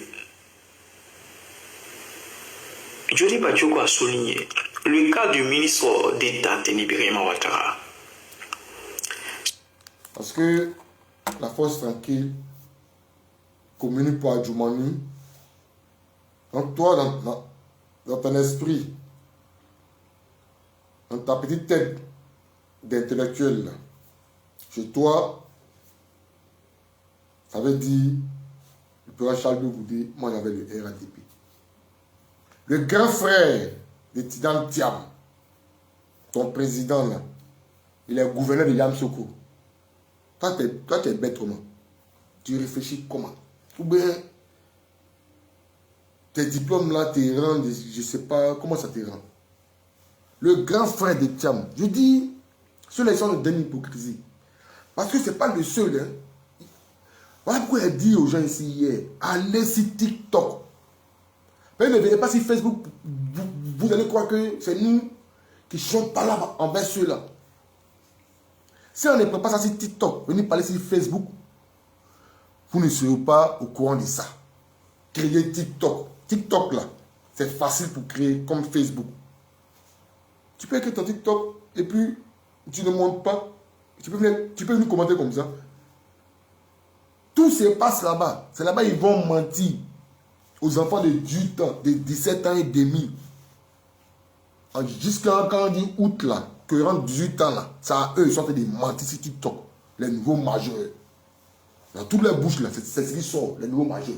Djouni Pacheco a souligné, le cas du ministre d'État Teni Birima Ouattara. Parce que la force tranquille communique pour Adjoumani. Donc toi, dans ton esprit, dans ta petite tête d'intellectuel, chez toi, ça veut dire, le président Charles Goudé, moi j'avais le RHDP. Le grand frère de Tidan Thiam, ton président là, il est gouverneur de Yamsoko. Toi, tu es bête comment? Tu réfléchis comment? Ou bien, tes diplômes là te rendent, je ne sais pas comment ça te rend. Le grand frère de Thiam, je dis, sur les gens de hypocrisie. Parce que ce n'est pas le seul. Hein. Voilà pourquoi il a dit aux gens ici hier, allez sur TikTok. Mais ne venez pas sur Facebook, vous allez croire que c'est nous qui sommes pas là envers ceux-là. Si on ne prend pas ça sur TikTok, venez parler sur Facebook, vous ne serez pas au courant de ça. Créer TikTok. TikTok là, c'est facile pour créer comme Facebook. Tu peux écrire ton TikTok et puis tu ne montes pas. Tu peux venir commenter comme ça. Tout se passe là-bas. C'est là-bas ils vont mentir aux enfants de 18 ans, de 17 ans et demi. Jusqu'à quand on dit août là, que rentre 18 ans là, ça eux ils sont en train de mentir sur TikTok. Les nouveaux majeurs. Dans toutes les bouches là, c'est ce qui sort, les nouveaux majeurs.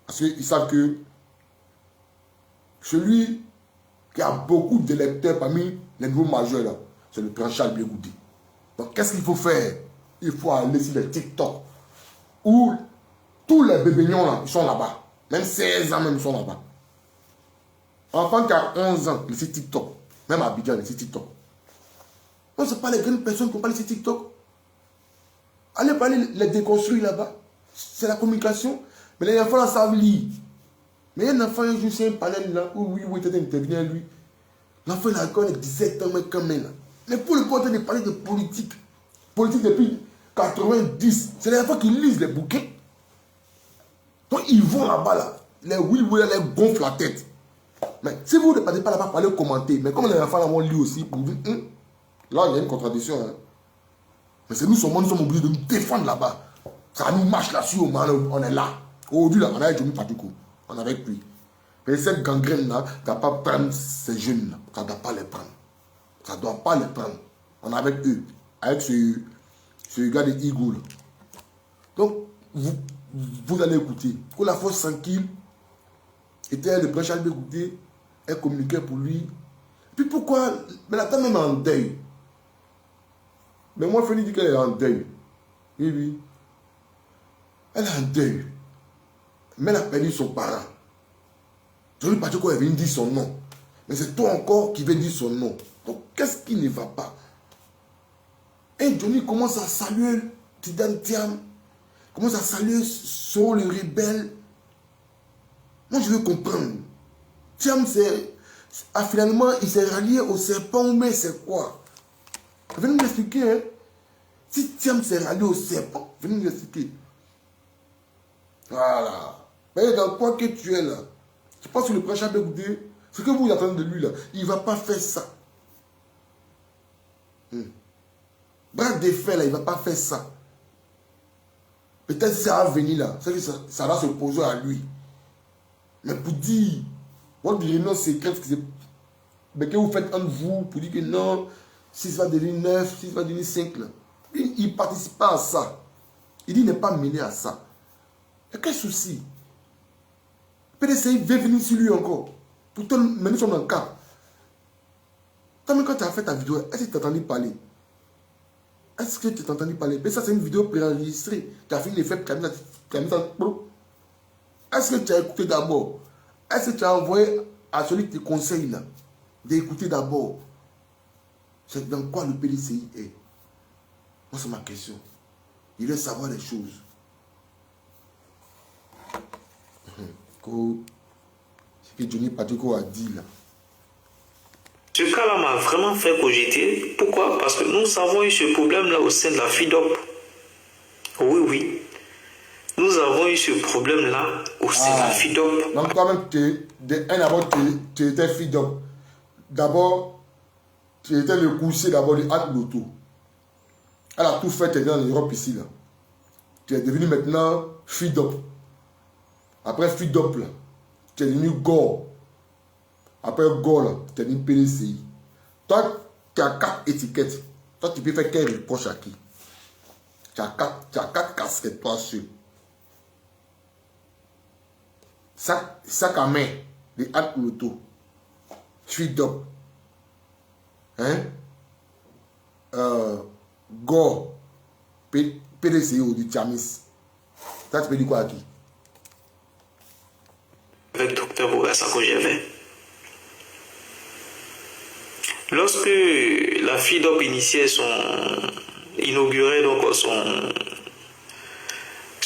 Parce qu'ils savent que celui qui a beaucoup d'électeurs parmi les nouveaux majeurs là, c'est le grand Charles Blé Goudé. Donc qu'est-ce qu'il faut faire? Il faut aller sur les TikTok où tous les bébénions là, ils sont là-bas. Même 16 ans même, ils sont là-bas. Enfant qui a 11 ans, il est sur TikTok. Même à Abidjan, il est sur TikTok. Non, ce n'est pas les grandes personnes qui ont parlé sur TikTok. Allez parler les déconstruire là-bas. C'est la communication. Mais les enfants là savent lire. Mais il y a un enfant, un jour, c'est un panel là, où il était intervenu lui. L'enfant il a encore 17 ans, mais quand même là. Mais pour le temps de parler de politique. Politique depuis 90. C'est les enfants qui lisent les bouquins. Donc ils vont là-bas là. Les oui, les gonflent la tête. Mais si vous ne partez pas là-bas, parlez commenter. Mais comme les enfants là vont lire aussi, pour dire, là il y a une contradiction. Hein. Mais c'est nous sommes obligés de nous défendre là-bas. Ça nous marche là-dessus, on est là. Aujourd'hui, là, on a Johnny Patico. On est avec lui. Mais cette gangrène-là, tu ne dois pas prendre ces jeunes-là. Ça ne doit pas les prendre. Ça ne doit pas les prendre. On est avec eux. Avec ce gars de Igou. Donc, vous allez écouter. Que la force tranquille était le prince Charles Blé Goudé. Elle communiquait pour lui. Puis pourquoi? Mais la dame même est en deuil. Mais moi, Fanny dit qu'elle est en deuil. Oui, oui. Elle est en deuil. Mais elle a perdu son parent. Johnny Patico est venu dire son nom. Mais c'est toi encore qui viens dire son nom. Donc, qu'est-ce qui ne va pas? Et Johnny commence à saluer Tidan Thiam. Commence à saluer Soro le rebelle. Moi, je veux comprendre. Thiam, finalement, il s'est rallié au serpent, mais c'est quoi? Venez nous expliquer. Hein? Si Thiam s'est rallié au serpent, venez nous expliquer. Voilà. Mais dans quoi que tu es là, tu penses que le prince Charles Blé Goudé, ce que vous attendez de lui là, il ne va pas faire ça. Bras de fer là, il ne va pas faire ça. Peut-être que ça va venir là, c'est que ça va se poser à lui. Mais pour dire, votre réunion secrète, mais que vous faites entre vous pour dire que non, 6 va devenir 9, 6 va devenir 5 là. Il ne participe pas à ça. Il dit il n'est pas mêlé à ça. Il y a quel souci? PDCI veut venir sur lui encore. Pourtant, nous sommes dans le cas. Toi-même, quand tu as fait ta vidéo, est-ce que tu as entendu parler? Est-ce que tu as entendu parler? Mais ça, c'est une vidéo préenregistrée. Tu as fini de faire, tu as mis ça. Est-ce que tu as écouté d'abord? Est-ce que tu as envoyé à celui qui te conseille là d'écouter d'abord? C'est dans quoi le PDCI est? Moi, c'est ma question. Il veut savoir les choses. Ce que Johnny Patico a dit là. Ce cas-là m'a vraiment fait cogiter. Pourquoi? Parce que nous avons eu ce problème-là au sein de la FIDOP. Oui, oui. Nous avons eu ce problème-là au sein de la FIDOP. Donc toi-même, tu étais FIDOP. D'abord, tu étais le coursier d'abord de Haute Loto. Elle a tout fait, tu es dans l'Europe ici là. Tu es devenu maintenant FIDOP. Après FIDOP là, tu es devenu GOR. Après GOR là, tu es devenu PDCI. Toi, tu as 4 étiquettes. Toi, tu peux faire quel reproche à qui? Tu as 4 casquettes, toi seul. Sac à main, les Haute Loto. FIDOP. Hein? GOR. PDCI ou du Tchamis. Ça, tu peux dire quoi à qui? Avec Dr Bourassa que j'avais. Lorsque la FIDOP inaugurait donc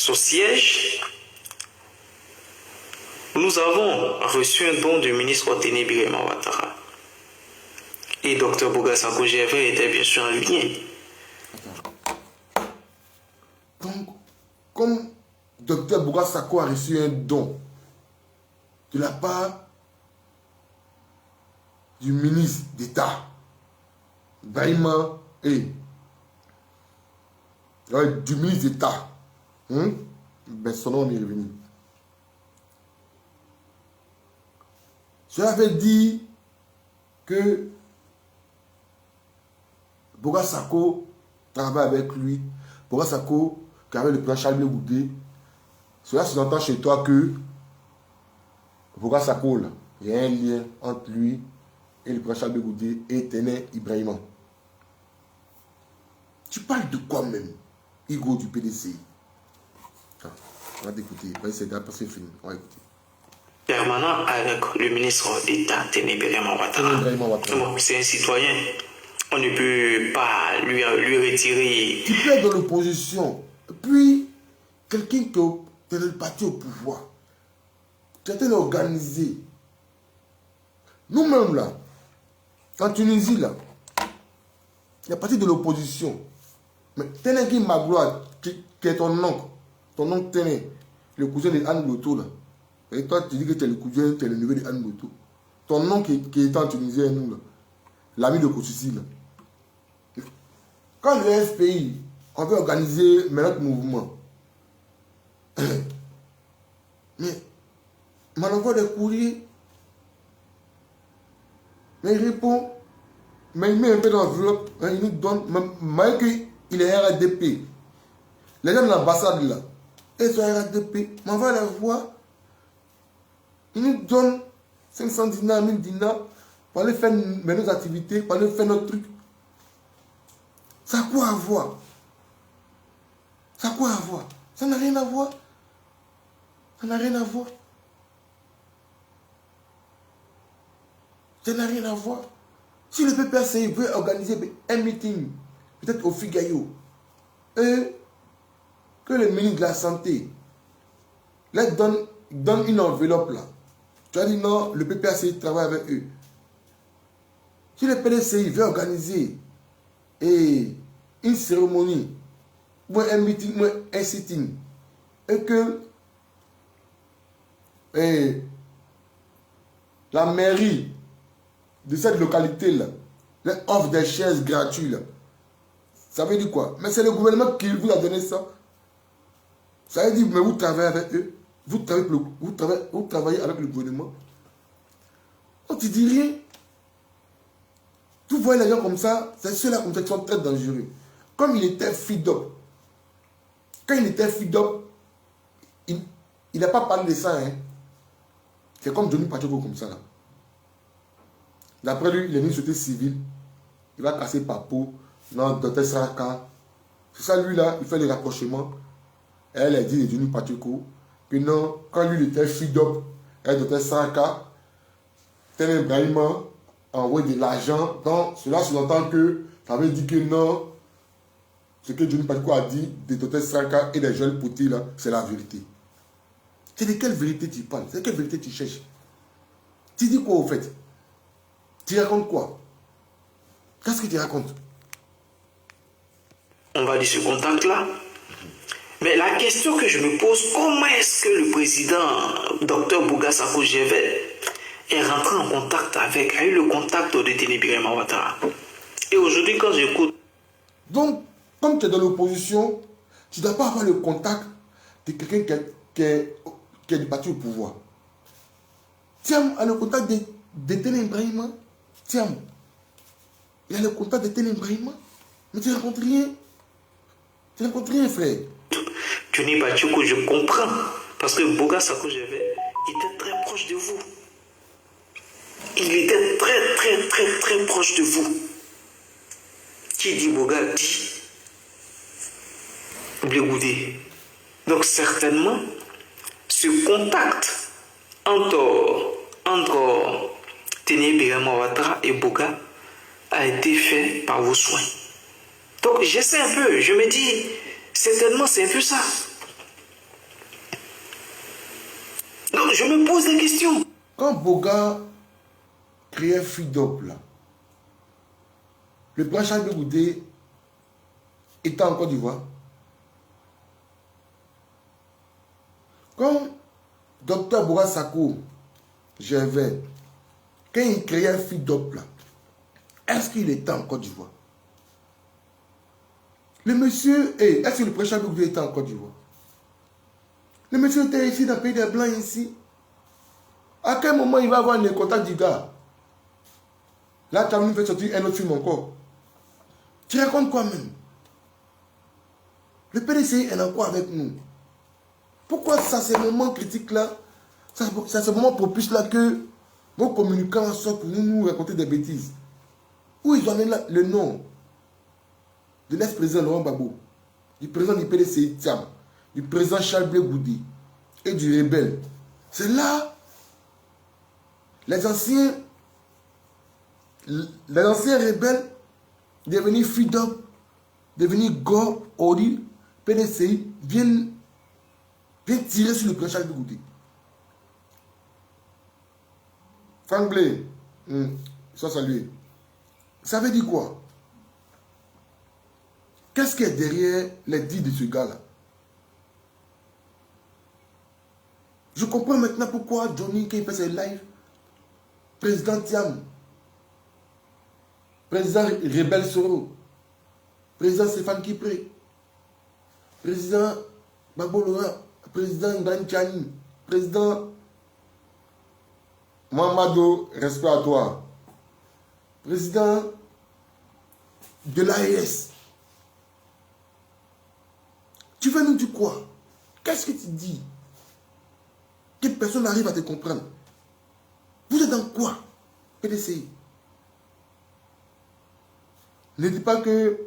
son siège, nous avons reçu un don du ministre Otene Birema Ouattara. Et Dr Bouga Sako Gervais était bien sûr en lien. Donc, comme Dr Bouga Sako a reçu un don de la part du ministre d'État, Brahima et du ministre d'État, ben son nom est revenu. Cela veut dire que Bouga Sako travaille avec lui. Bouga Sako, qui avait le président Charles Goudé, cela sous-entend chez toi que Bouga Sako, là, il y a un lien entre lui et le président Charles Goudé et Tené Ibrahima. Tu parles de quoi même, Hugo du PDC? On va t'écouter, c'est fini, on va écouter. Permanent avec le ministre d'État Tené Birema Ouattara. Bon, c'est un citoyen. On ne peut pas lui retirer. Tu peux être dans l'opposition. Puis, quelqu'un qui est le parti au pouvoir, quelqu'un organisé. Nous-mêmes, là, en Tunisie, là, il y a parti de l'opposition. Mais Téné Magloire, qui est ton oncle Téné, le cousin de Anne Loto, là. Et toi, tu dis que tu es le cousin, tu es le neveu de Anne Loto. Ton oncle qui est en Tunisie, nous, là, l'ami de Kossusi, là. Quand le FPI, on veut organiser notre mouvement, mais on envoie des courriers, mais il répond, mais il met un peu dans l'enveloppe, il nous donne, malgré qu'il est RDP, les gens de l'ambassade là, ils sont RDP, on va les voir, il nous donne 500 dinars, 1000 dinars, pour aller faire nos activités, pour aller faire notre truc. Ça a quoi à voir? Ça a quoi à voir? Ça n'a rien à voir. Ça n'a rien à voir. Ça n'a rien à voir. Si le PPRC veut organiser un meeting, peut-être au Figayo, et que le ministre de la Santé leur donne une enveloppe là, tu as dit non, le PPRC travaille avec eux. Si le PDCI veut organiser une cérémonie, ou un meeting, ou un sitting, et que la mairie de cette localité-là leur offre des chaises gratuites, là, ça veut dire quoi? Mais c'est le gouvernement qui vous a donné ça. Ça veut dire, mais vous travaillez avec eux, vous travaillez avec le gouvernement. On ne te dit rien. Tu vois les gens comme ça, c'est ceux-là comme ça qui sont très dangereux. Comme il était FIDOP, quand il était FIDOP, il n'a pas parlé de ça. Hein. C'est comme Johnny Pacheco comme ça. D'après lui, il est venu sauter civil. Il va casser Papo. Non, Dr Saraka. C'est ça, lui là, il fait les rapprochements. Elle a dit de Johnny Pacheco que non, quand lui il était FIDOP, et Dr Saraka, Tel Ibrahima a envoyé de l'argent. Donc, cela sous-entend que ça veut dire que non, ce que Johnny Pacheco a dit de Dr Saraka et des jeunes potés là, c'est la vérité. C'est de quelle vérité tu parles? C'est de quelle vérité tu cherches? Tu dis quoi au fait? Tu racontes quoi? Qu'est-ce que tu racontes? On va dire ce contact-là. Mais la question que je me pose, comment est-ce que le président Dr Bouga Sako Gervais est rentré en contact avec, a eu le contact de Tené Birema Ouattara? Et aujourd'hui, quand j'écoute... Donc, comme tu es dans l'opposition, tu ne dois pas avoir le contact de quelqu'un qui est du parti au pouvoir. Tiens, à le contact de Tené Ibrahima. Tiens, il a le contact de Tené Ibrahima. Mais tu ne racontes rien. Tu ne racontes rien, frère. Johnny Pacheco, je comprends. Parce que Bouga Sako Gervais était très proche de vous. Il était très proche de vous. Qui dit Bouga dit Blé-Goudé. Donc certainement, ce contact entre Tené Birema Ouattara et Bouga a été fait par vos soins. Donc j'essaie un peu, je me dis, certainement c'est un peu ça. Donc je me pose des questions. Quand Boga créait FIDOP, là, le prince Charles Goudé était en Côte d'Ivoire. Quand Dr Boga Sako Gervais, quand il créait FIDOP, là, est-ce qu'il était en Côte d'Ivoire? Le monsieur, est-ce que le prince Charles Goudé était en Côte d'Ivoire? Le monsieur était ici dans le pays des Blancs, ici. À quel moment il va avoir les contacts du gars? Là, tu as voulu faire sortir un autre film encore. Tu racontes quoi même? Le PDC est encore avec nous. Pourquoi ça, ces moments critiques là, c'est ce moment propice là que vos communicants sortent pour nous raconter des bêtises? Où ils ont donné le nom de l'ex-président Laurent Gbagbo, du président du PDC Thiam, du président Charles Blé Goudé et du rebelle. C'est là les anciens rebelles devenus FIDOP, devenus GOR, ODI, PDCI, viennent tirer sur le président Charles Blé Goudé. Franck Blé, soit salué. Ça veut dire quoi? Qu'est-ce qui est derrière les dits de ce gars-là? Je comprends maintenant pourquoi Johnny, quand il fait ses lives, président Thiam, président Rebelle Soro, président Stéphane Kipré, président Gbagbo Laurent, président Ibrahim Tchani, président Mamadou, respect à toi, président de l'AES. Tu veux nous dire quoi? Qu'est-ce que tu dis? Que personne n'arrive à te comprendre. Vous êtes dans quoi? PDCI. Ne dis pas que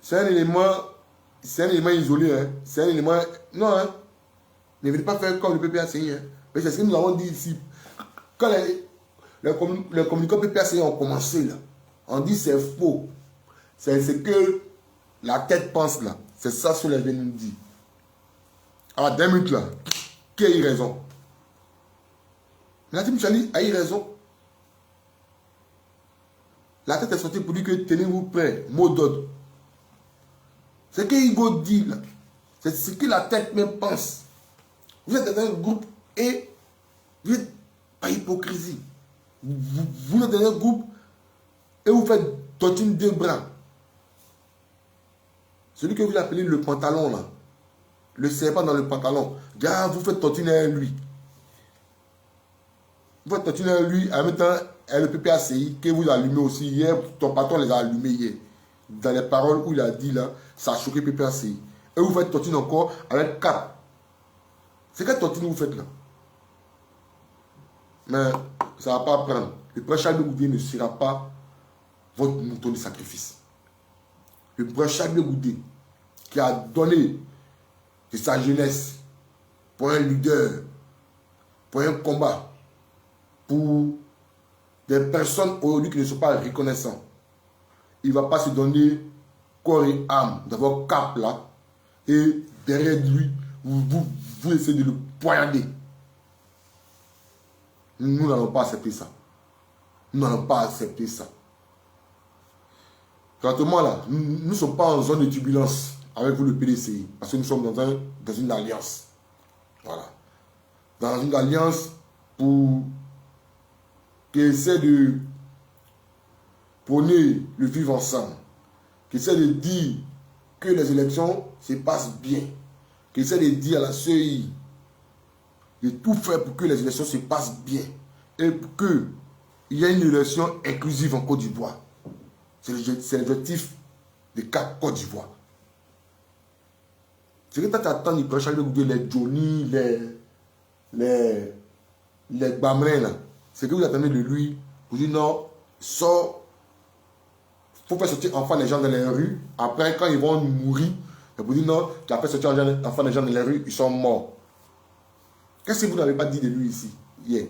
c'est un élément isolé. Hein. C'est un élément... Non, hein. Ne venez pas faire comme le PPACI. Hein. Mais c'est ce que nous avons dit ici. Quand les communicants PPACI ont commencé, là, on dit c'est faux. C'est ce que la tête pense là. C'est ça ce que les gens nous disent. Alors, 2 minutes là, qui a eu raison? Nadim Chali a eu raison. La tête est sortie pour dire que tenez-vous prêts, mot d'ordre. Ce que Hugo dit là, c'est ce que la tête même pense. Vous êtes dans un groupe et vous êtes pas hypocrisie. Vous êtes dans un groupe et vous faites tontine 2 bras. Celui que vous appelez le pantalon là, le serpent dans le pantalon, gars, vous faites tontiner à lui. Vous faites tontiner à lui, en même temps, le PPACI que vous allumez aussi hier, ton patron les a allumés hier. Dans les paroles où il a dit là, ça a choqué PPACI. Et vous faites tontiner encore avec 4. C'est quelle tontine vous faites là? Mais ça ne va pas prendre. Le prince Charles Goudé ne sera pas votre mouton de sacrifice. Le prince Charles Goudé qui a donné de sa jeunesse pour un leader, pour un combat, pour des personnes aujourd'hui qui ne sont pas reconnaissantes. Il ne va pas se donner corps et âme dans votre cap là et derrière lui, vous essayez de le poignarder. Nous n'allons pas accepter ça. Nous n'allons pas accepter ça. Exactement là, nous ne sommes pas en zone de turbulence avec vous le PDCI, parce que nous sommes dans une alliance. Voilà. Dans une alliance qui essaie de prôner le vivre ensemble, qui essaie de dire que les élections se passent bien, qui essaie de dire à la CEI de tout faire pour que les élections se passent bien et pour qu'il y ait une élection inclusive en Côte d'Ivoire. C'est l'objectif de CAP Côte d'Ivoire. C'est que tu attends du prochain les Johnny, les Bamrins là. C'est que vous attendez de lui. Vous dites non, sort. Il faut faire sortir enfants les gens dans les rues. Après, quand ils vont mourir, vous dites non, tu as fait sortir enfants les gens dans les rues, ils sont morts. Qu'est-ce que vous n'avez pas dit de lui ici, hier?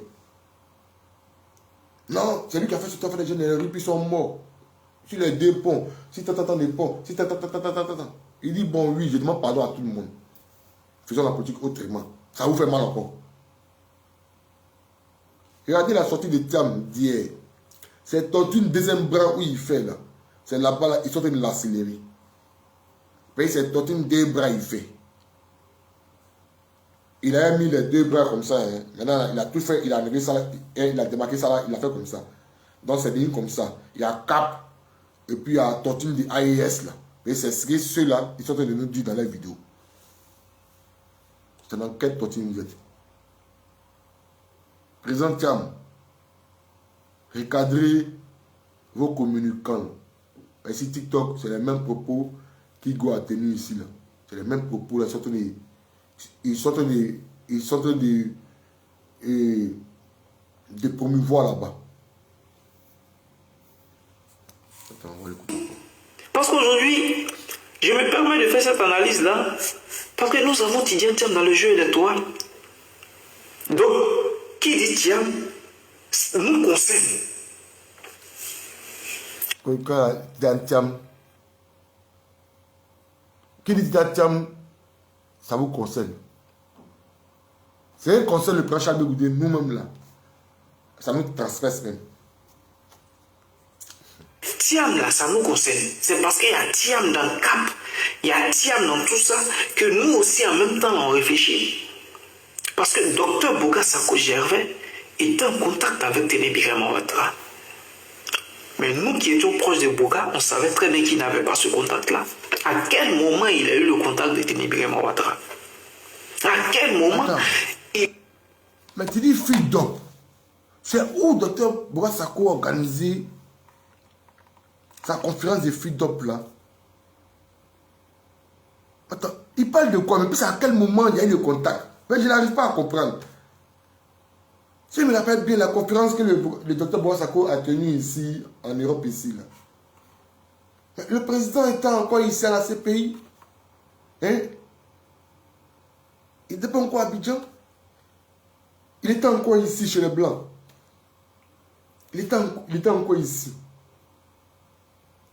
Non, c'est lui qui a fait sortir enfants les gens dans les rues, puis ils sont morts. Sur les 2 ponts, si tu attends des ponts, si tu attends. Il dit bon, oui, je demande pardon à tout le monde. Faisons la politique autrement. Ça vous fait mal encore. Regardez la sortie de Thiam d'hier. C'est une deuxième bras où il fait là. C'est là-bas, là, ils sont en train de l'accélérer. Puis c'est une deux bras il fait. Il a mis les deux bras comme ça. Hein. Maintenant, il a tout fait, il a enlevé ça, là, il a démarqué ça là, il a fait comme ça. Donc c'est devenu comme ça. Il y a Cap, et puis il y a Tortune de AES là. Et c'est ceux-là, ils sont en train de nous dire dans les vidéos. C'est dans quelle Tortune vous êtes? Président Thiam, recadrez vos communicants. Ici, TikTok, c'est les mêmes propos qu'Igo a tenus ici. C'est les mêmes propos. Là, ils sont en train de promouvoir là-bas. Parce qu'aujourd'hui, je me permets de faire cette analyse-là, parce que nous avons Tidiane Thiam dans le jeu électoral. Donc, qui dit Thiam nous concerne. Qui dit Thiam, ça vous concerne. C'est un concerne le président Charles Goudé, nous-mêmes là. Ça nous transperce même. Thiam là, ça nous concerne. C'est parce qu'il y a Thiam dans le cap, il y a Thiam dans tout ça, que nous aussi en même temps on réfléchit. Parce que Dr Boga Sako Gervais est en contact avec Ténébiré Mawatra. Mais nous qui étions proches de Boga, on savait très bien qu'il n'avait pas ce contact-là. À quel moment il a eu le contact de Ténébiré Mawatra? À quel moment Mais tu dis fille d'homme. C'est où Dr Boga Sako a organisé sa conférence de filles d'op là? Attends, il parle de quoi? Mais puis c'est à quel moment il y a eu le contact? Mais je n'arrive pas à comprendre. Si je me rappelle bien la conférence que le docteur Boissako a tenue ici, en Europe, ici, là. Mais le président était encore ici à la CPI. Hein? Il n'était pas encore à Abidjan. Il était encore ici chez les Blancs. Il était encore ici.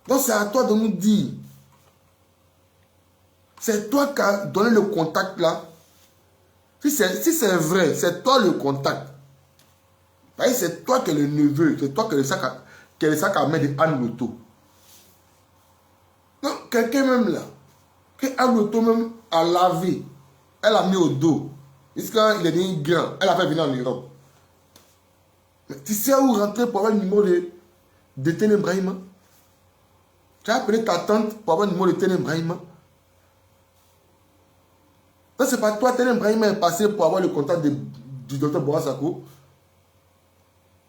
Donc c'est à toi de nous dire. C'est toi qui as donné le contact là. Si c'est vrai, c'est toi le contact. C'est toi qui es le neveu, c'est toi qui es le sac à main de Anne Loto. Non, quelqu'un même là, que Anne Loto même a lavé, elle a mis au dos. Jusqu'à il est devenu grand, elle a fait venir en Europe. Mais tu sais où rentrer pour avoir le numéro de Téné Brahima? Tu as appelé ta tante pour avoir le numéro de Téné Brahima? Ça, c'est pas toi, Téné Brahima est passé pour avoir le contact du docteur Boissako.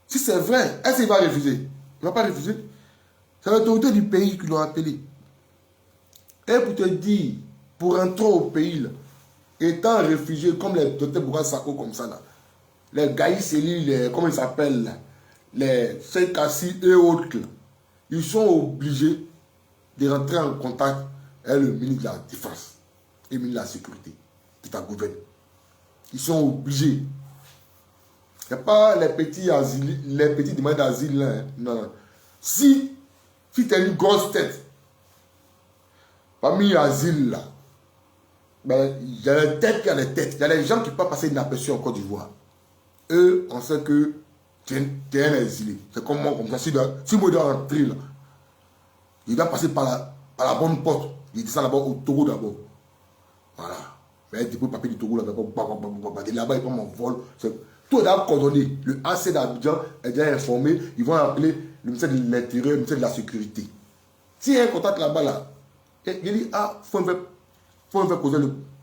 Si c'est vrai, est-ce qu'il va refuser? Il ne va pas refuser. C'est l'autorité du pays qui l'a appelé. Et pour te dire, pour rentrer au pays, là, étant réfugié comme les docteurs Boissako comme ça, là, les Gaïseli, comment ils s'appellent, les Seikassi et autres, là, ils sont obligés de rentrer en contact avec le ministre de la Défense et le ministre de la Sécurité de ta gouvernement. Ils sont obligés. Il n'y a pas les petits asiles, les petits demandeurs d'asile là. Hein. Non. Si tu as une grosse tête, parmi les asiles là, ben, il y a les têtes, il y a les têtes. Il y a les gens qui ne peuvent pas passer inaperçus en Côte d'Ivoire. Eux, on sait que tu es un exilé. C'est comme moi, comme ça. Si moi je dois rentrer là, il doit passer par la bonne porte. Il descend d'abord au Togo d'abord. Voilà. Mais du coup, le papier du Togo là-bas, là-bas, il prend mon vol. Tout est d'abord coordonné. Le AC d'Abidjan est déjà informé. Ils vont appeler le ministère de l'Intérieur, le ministère de la Sécurité. S'il y a un contact là-bas, là, il dit, ah, il faut me faire causer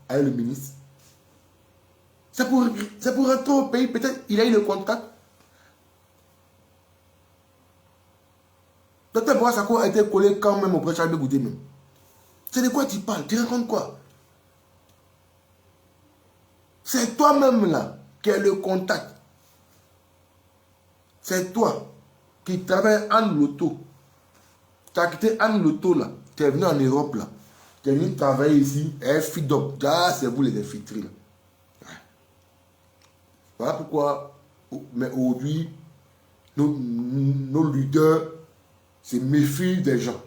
avec le ministre. C'est pour rentrer au pays. Peut-être il a eu le contact. Docteur Boissako a été collé quand même au président de Goudé même. C'est de quoi tu parles? Tu racontes quoi? C'est toi-même là qui as le contact. C'est toi qui travailles Anne Loto. Tu as quitté Anne Loto là. Tu es venu en Europe là. Tu es venu travailler ici. Et FIDOP. Ah, c'est vous les infiltrés là. Ouais. Voilà pourquoi. Mais aujourd'hui, nos leaders se méfient des gens.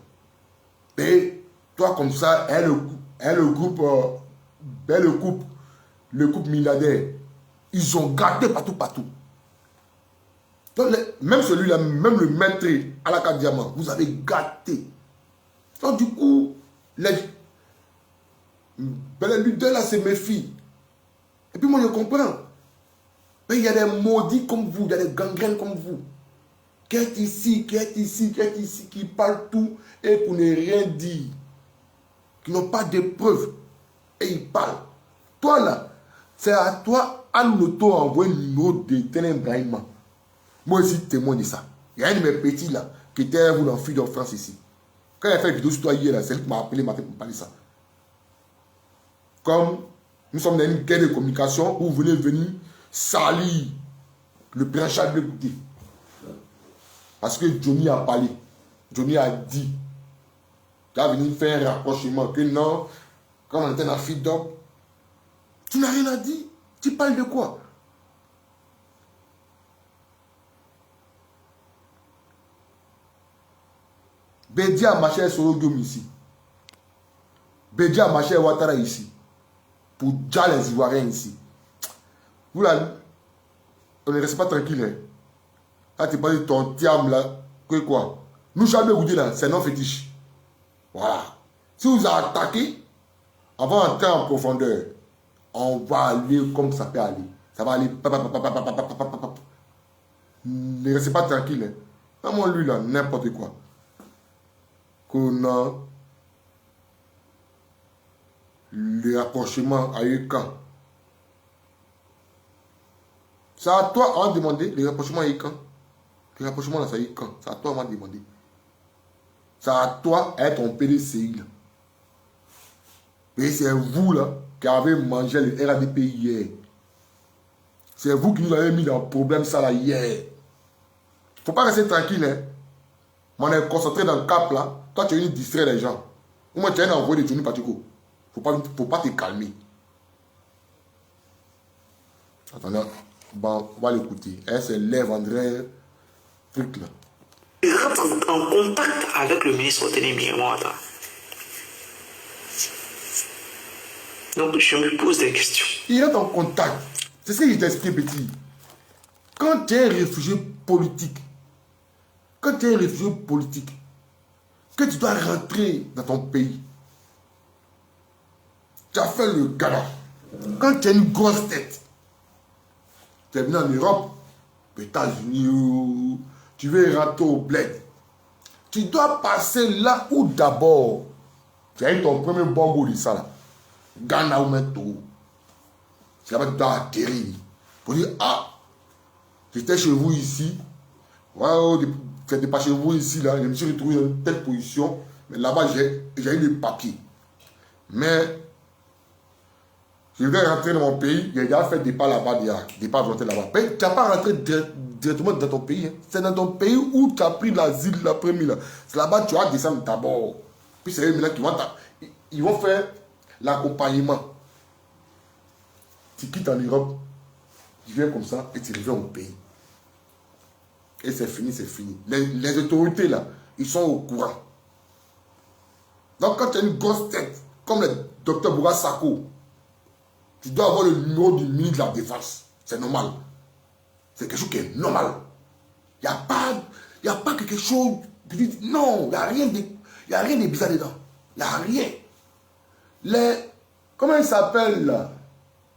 Et toi comme ça, elle le coupe le couple milliardaire, ils ont gâté partout. Donc, même celui-là, même le maître à la carte diamant, vous avez gâté. Donc, du coup, les leaders là se méfient. Et puis, moi, je comprends. Mais il y a des maudits comme vous, il y a des gangrènes comme vous, qui est ici, qui parlent tout et pour ne rien dire, qui n'ont pas de preuves, et ils parlent. Toi là, c'est à toi, à l'auto envoyer le numéro de Ténin Brahima. Moi aussi, témoin de ça. Il y a un de mes petits là, qui était vous dans Fille de France ici. Quand il a fait une vidéo sur toi hier, là, c'est elle qui m'a appelé pour me parler de ça. Comme nous sommes dans une guerre de communication où vous venez venir salir le prince Charles de Gouté. Parce que Johnny a parlé. Johnny a dit. Tu as venu faire un rapprochement. Que non, quand on était dans Fille d'Homme, tu n'as rien à dire. Tu parles de quoi? Bédia a marché sur le Guillaume ici. Bédia a marché à Ouattara ici. Pour déjà les Ivoiriens ici. Vous là, on ne reste pas tranquille. Hein. Là, tu parles de ton tiam là. Que quoi? Nous, Charles Goudé là, c'est non fétiche. Voilà. Si vous avez attaqué, avant d'entrer en profondeur, on va aller comme ça peut aller. Ça va aller. Ne restez pas tranquille. Hein. Vraiment, lui là, n'importe quoi. Qu'on a le rapprochement à eu quand? C'est à toi à demander le rapprochement à eu quand? Le rapprochement là, ça a eu quand? C'est à toi à demander. C'est à toi à être ton PDCI là. Et c'est vous là qui avez mangé le RADP hier. C'est vous qui nous avez mis dans le problème ça là hier. Faut pas rester tranquille hein. On est concentré dans le cap là. Toi, tu es venu distraire les gens. Ou moi, tu es envoyé des journées particuliers. Faut pas te calmer. Attendez, bon, on va l'écouter. Elle se lève, André. Truc là. Il rentre en contact avec le ministre Ténin Brahima. Donc, je me pose des questions. Il rentre en contact. C'est ce que je t'explique, petit. Quand tu es un réfugié politique, que tu dois rentrer dans ton pays, tu as fait le gala. Quand tu as une grosse tête, tu es venu en Europe, aux États-Unis, tu veux rentrer au bled. Tu dois passer là où d'abord, tu as eu ton premier bongo de ça là. Ghana ou Mento. C'est là-bas que tu dois atterrir. Pour dire, ah, j'étais chez vous ici. Wow, c'était pas chez vous ici, là. Je me suis retrouvé dans telle position. Mais là-bas, j'ai eu les papiers. Mais, je vais rentrer dans mon pays. J'ai déjà fait des pas là-bas, des pas volontaires là-bas. Mais tu n'as pas rentré directement dans ton pays. Hein. C'est dans ton pays où tu as pris l'asile, la première. C'est là-bas que tu vas descendre d'abord. Puis c'est eux maintenant qui vont faire l'accompagnement. Tu quittes en Europe, tu viens comme ça et tu reviens au pays. Et c'est fini, c'est fini. Les autorités là, ils sont au courant. Donc quand tu as une grosse tête, comme le docteur Boura Sako, tu dois avoir le numéro du ministre de la Défense. C'est normal. C'est quelque chose qui est normal. Il n'y a pas quelque chose... Non, il n'y a rien de bizarre dedans. Il n'y a rien. Comment il s'appelle là?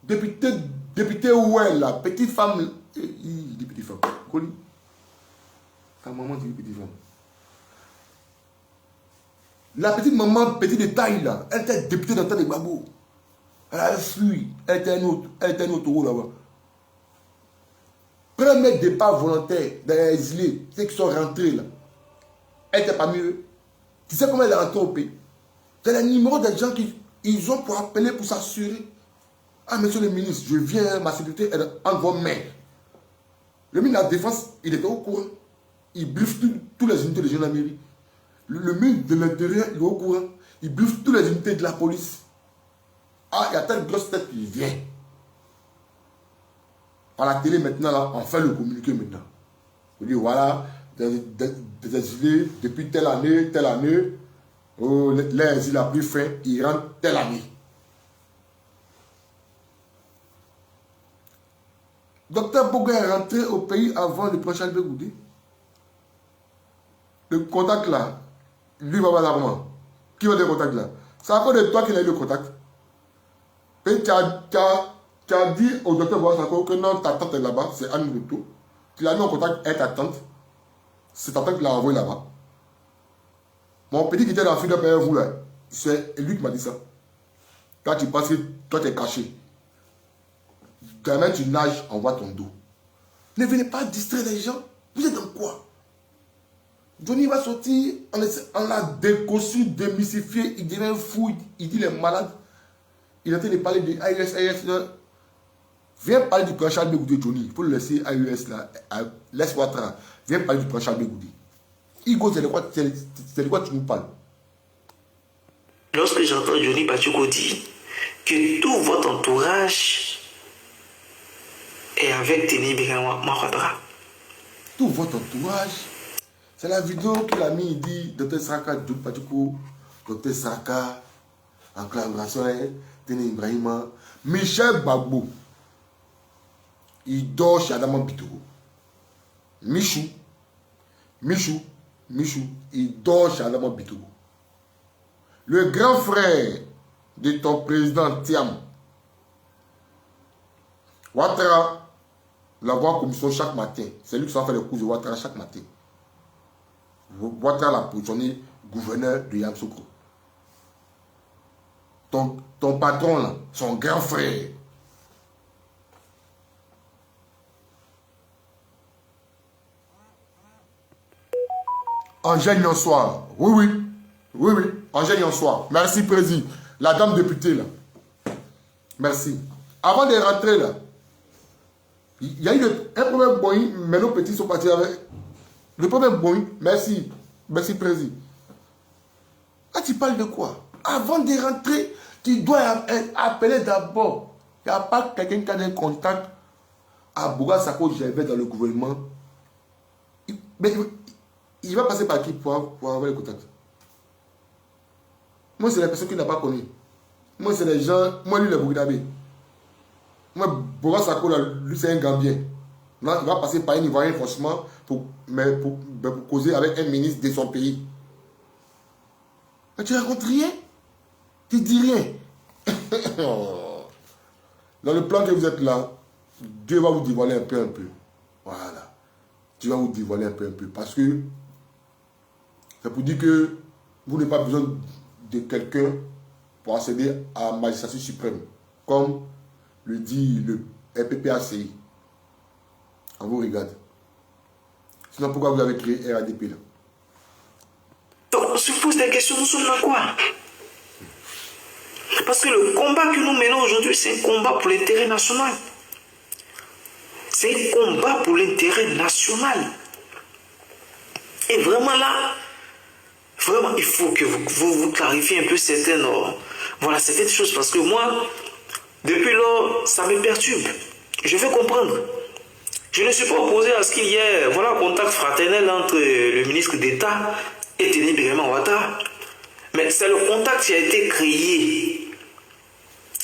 Député Ouel, la petite femme. Petite femme. Ta maman dit petite femme. La petite maman, petite de taille là, elle était députée dans le temps de Gbagbo. Elle a fui. Elle était un autre rôle là-bas. Premier départ volontaire dans les exilés, ceux qui sont rentrés là. Elle était parmi eux. Tu sais comment elle est rentrée au pays? C'est le numéro des gens qui ils ont pour appeler pour s'assurer. Ah, monsieur le ministre, je viens, ma sécurité est en vos mains. Le ministre de la Défense, il était au courant. Il bluffe toutes les unités de gendarmerie. Le ministre de l'Intérieur, il est au courant. Il bluffe toutes les unités de la police. Ah, il y a telle grosse tête qui vient. Par la télé maintenant, là, on fait le communiqué maintenant. On dit voilà, des exilés depuis telle année, l'exil a pris fin, il rentre telle année. Docteur Boga est rentré au pays avant le prince Albert Goudé. Le contact là, lui va avoir l'argent. Qui va le contact là? C'est à cause de toi qu'il a eu le contact. Et tu as dit au docteur Boga Sako que non, ta tante est là-bas, c'est Anne Ruto. Tu l'as mis en contact avec ta tante. C'est ta tante qui l'a envoyé là-bas. Mon petit qui était dans la file de vous là, c'est lui qui m'a dit ça. Quand tu penses que toi tu es caché. Demain tu nages, on voit ton dos. Ne venez pas distraire les gens. Vous êtes dans quoi? Johnny va sortir, on l'a décossu, démystifié, il devient fou, il dit les malades. Il est en train de parler de AES. Viens parler du prince Albert Goudé, Johnny. Il faut le laisser AES là. Laisse Ouattara. Viens parler du prince Albert Goudé. Igo, c'est de quoi tu nous parles? Lorsque j'entends Johnny Pachuko dire que tout votre entourage est avec Teni Birama Ouattara. Tout votre entourage? C'est la vidéo qu'il a mis, il dit Dr Saka, Johnny Pachuko, Dr Saka, en collaboration avec Teni Ibrahima, Michel Gbagbo. Il dort chez Adama Bitogo. Michou, il dort chez Adama Bitogo. Le grand frère de ton président Thiam, Ouattara, la voit en commission chaque matin. C'est lui qui s'en fait le cours de Ouattara chaque matin. Ouattara l'a positionné gouverneur de Yamoussoukro. Ton patron, là, son grand frère. Angèle Nyonsoir. Oui. Angèle Nyonsoir. Merci, président. La dame députée, là. Merci. Avant de rentrer, là, il y a eu un problème Boeing, mais nos petits sont partis avec. Le problème Boeing, merci. Merci, président. Ah, tu parles de quoi? Avant de rentrer, tu dois appeler d'abord. Il n'y a pas quelqu'un qui a un contact à Boga Sako Gervais dans le gouvernement. Mais il va passer par qui pour avoir le contact? Moi, c'est les personnes qu'il n'a pas connues. Moi, c'est les gens. Moi, lui, le Burkinabé. Moi, Boga Sako, lui, c'est un Gambien. Là, il va passer par un Ivoirien, forcément, pour causer avec un ministre de son pays. Mais tu racontes rien. Tu dis rien. Dans le plan que vous êtes là, Dieu va vous dévoiler un peu. Voilà. Dieu va vous dévoiler un peu. Parce que c'est pour dire que vous n'avez pas besoin de quelqu'un pour accéder à la magistrature suprême. Comme le dit le RPPACI. On vous regarde. Sinon, pourquoi vous avez créé RADP là? Donc, on se pose des questions, nous sommes dans quoi? Parce que le combat que nous menons aujourd'hui, c'est un combat pour l'intérêt national. C'est un combat pour l'intérêt national. Et vraiment là, vraiment, il faut que vous clarifiez un peu certaines choses. Parce que moi, depuis lors, ça me perturbe. Je veux comprendre. Je ne suis pas opposé à ce qu'il y ait un contact fraternel entre le ministre d'État et Teni Birama Ouattara. Mais c'est le contact qui a été créé.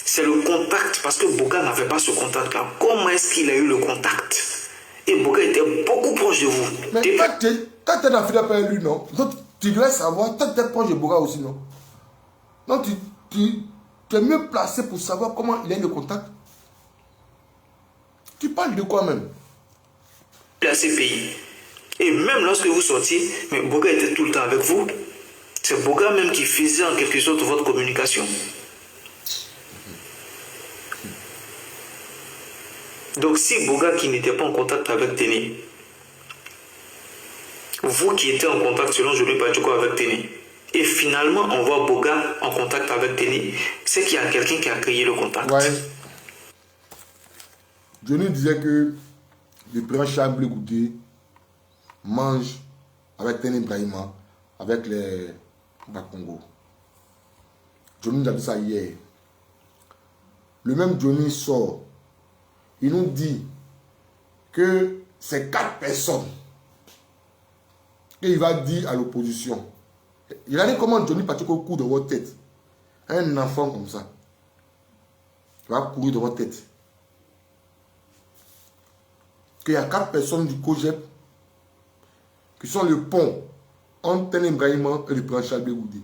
C'est le contact, parce que Boga n'avait pas ce contact-là. Comment est-ce qu'il a eu le contact? Et Boga était beaucoup proche de vous. Mais quand tu es dans la file avec lui, non? Donc, tu dois savoir, tu es proche de Boga aussi, non? Donc, tu es mieux placé pour savoir comment il a eu le contact. Tu parles de quoi même? À ces pays. Et même lorsque vous sortiez, mais Boga était tout le temps avec vous. C'est Boga même qui faisait en quelque sorte votre communication. Donc si Boga qui n'était pas en contact avec Teni, vous qui étiez en contact selon Johnny Pachuko avec Teni, et finalement on voit Boga en contact avec Teni, c'est qu'il y a quelqu'un qui a créé le contact. Ouais. Johnny disait que le prince Albert Goudé mange avec Teni Ibrahima, avec les Bakongo. Johnny nous a dit ça hier. Le même Johnny sort. Il nous dit que c'est 4 personnes. Et il va dire à l'opposition. Il a dit comment Johnny Pachuko court dans votre tête. Un enfant comme ça. Il va courir dans votre tête. qu'il y a 4 personnes du COGEP qui sont le pont entre Tenem Brahima et le prince Charles Goudé.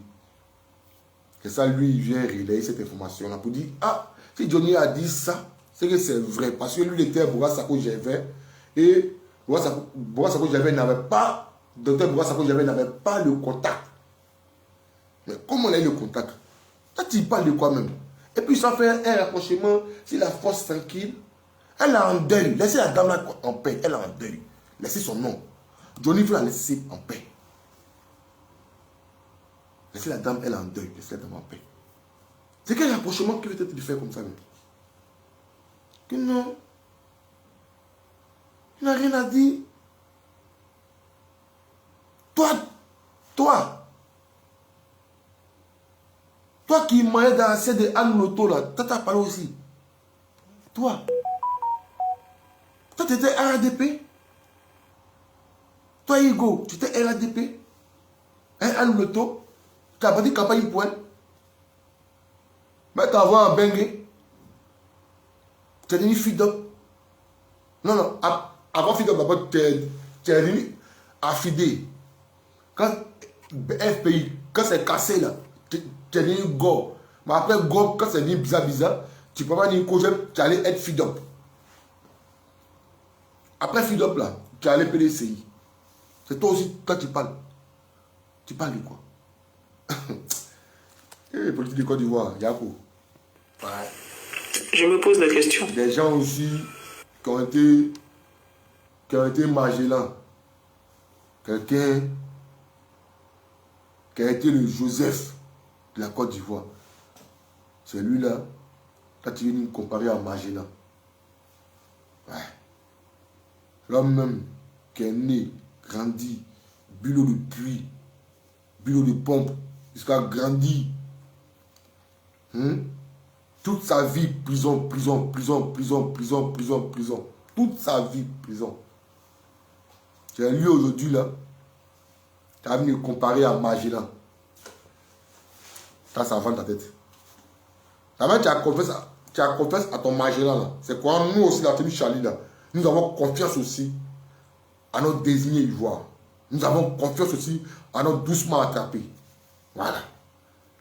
Et ça, lui, il vient relayer cette information-là pour dire, ah, si Johnny a dit ça, c'est que c'est vrai. Parce que lui, il était à Boura Sako Gervais. Et Boura Sako Gervais n'avait pas, docteur Boura Sako Gervais n'avait pas le contact. Mais comment on a eu le contact? Là, tu parles de quoi même? Et puis, ça fait un rapprochement sur la force tranquille. Elle est en deuil. Laissez la dame là en paix. Elle est en deuil. Laissez son nom. Johnny veut la laisser en paix. Laissez la dame, elle est en deuil. Laissez la dame en paix. C'est quel rapprochement qui veut être de faire comme ça même? Que non. Il n'a rien à dire. Toi qui m'as dans la de Anne Loto là, t'as parlé aussi. Toi tu étais RADP. Toi Hugo, tu étais RADP. Anne Loto, tu as pas dit campagne pour elle. Mais tu as envoyé un bengue. Tu as devenu FIDOP. Non, avant FIDOP, d'abord, tu es devenu affidé. Quand FPI, quand c'est cassé là, tu es devenu GO. Mais après GO, quand c'est devenu bizarre, tu peux pas dire COGEP, tu allais être FIDOP. Après FIDOP là, tu allais PDCI. C'est toi aussi, quand tu parles. Tu parles de quoi? Eh, politique de Côte d'Ivoire, Yako. Ouais. Je me pose la question. Des gens aussi qui ont été Magellan. Quelqu'un qui a été le Joseph de la Côte d'Ivoire. C'est lui-là, quand tu viens nous comparer à Magellan. Ouais. L'homme même qui est né, grandi, bulot de puits, bulot de pompe, jusqu'à grandir. Toute sa vie, prison. Toute sa vie, prison. C'est lui aujourd'hui là, tu as venu comparer à Magellan. Ça va dans ta tête. Tu as confiance à ton Magellan là. C'est quoi? Nous aussi, la tribu Charlie là, nous avons confiance aussi à notre désigné ivoire. Nous avons confiance aussi à notre doucement attrapé. Voilà.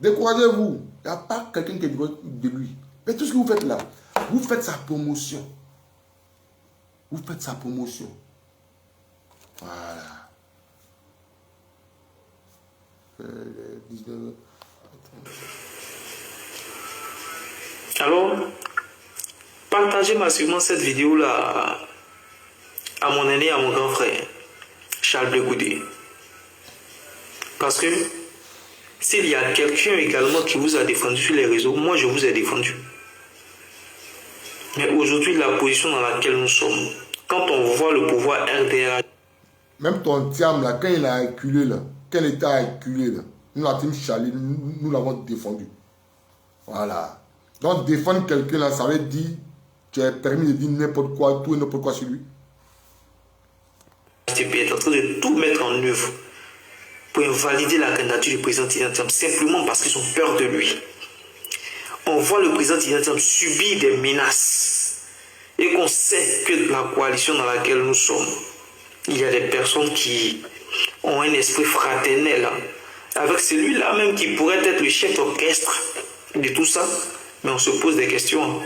Découragez-vous. Il n'y a pas quelqu'un qui est de lui. Mais tout ce que vous faites là, vous faites sa promotion. Vous faites sa promotion. Voilà. 19... Alors, partagez massivement cette vidéo-là à mon aîné, à mon grand frère, Charles Goudé. Parce que s'il y a quelqu'un également qui vous a défendu sur les réseaux, moi je vous ai défendu. Mais aujourd'hui, la position dans laquelle nous sommes, quand on voit le pouvoir RDA... Même ton Thiam là, quand il a acculé là, quand il était acculé là, nous la team Charlie, nous l'avons défendu. Voilà. Donc défendre quelqu'un là, ça veut dire tu as permis de dire n'importe quoi, tout et n'importe quoi sur lui. RDP est en train de tout mettre en œuvre pour invalider la candidature du président Tidjane Thiam simplement parce qu'ils ont peur de lui. On voit le président Tidjane Thiam subir des menaces et qu'on sait que la coalition dans laquelle nous sommes, il y a des personnes qui ont un esprit fraternel avec celui-là même qui pourrait être le chef d'orchestre de tout ça, mais on se pose des questions.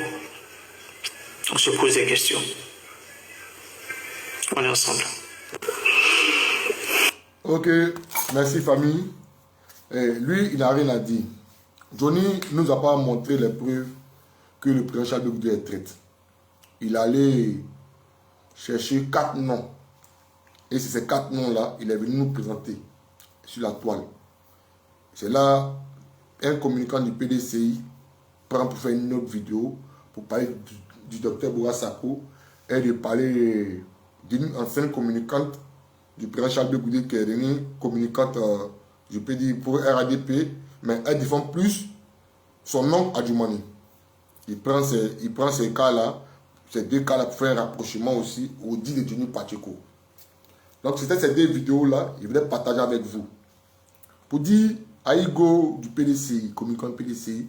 On se pose des questions. On est ensemble. Ok, merci famille. Lui, il n'a rien à dire. Johnny ne nous a pas montré les preuves que le président Charles Goudé est traite. Il allait chercher 4 noms. Et c'est ces 4 noms-là, il est venu nous présenter sur la toile. C'est là, un communicant du PDCI prend pour faire une autre vidéo pour parler du docteur Boura Sako et de parler d'une ancienne communicante du président Charles Goudé qui est devenue communicante, je peux dire, pour RADP, mais elle défend plus son oncle Adjoumani. Il prend ces cas-là, ces 2 cas-là pour faire un rapprochement aussi au dit de Johnny Pacheco. Donc c'était ces 2 vidéos-là, je voulais partager avec vous. Pour dire à Igo du PDCI, communicant du PDCI,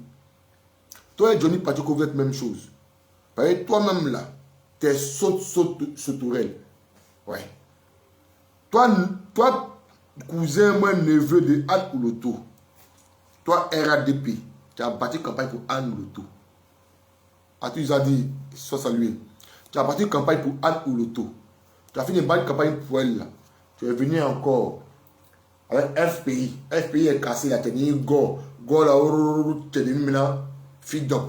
toi et Johnny Pacheco, vous êtes même chose. Parce que toi-même là, T'es sauterelle. Ouais. Toi, cousin, moi, neveu de Anne Ouloto. Toi, RADP. Tu as battu campagne pour Anne Ouloto. Tu nous as dit, sois salué. Tu as battu campagne pour Anne Ouloto. Tu as fait une bonne campagne pour elle. Là. Tu es venu encore avec FPI. FPI est cassé, là. Tu as dit go. Go là, tu es venu maintenant. Feed up.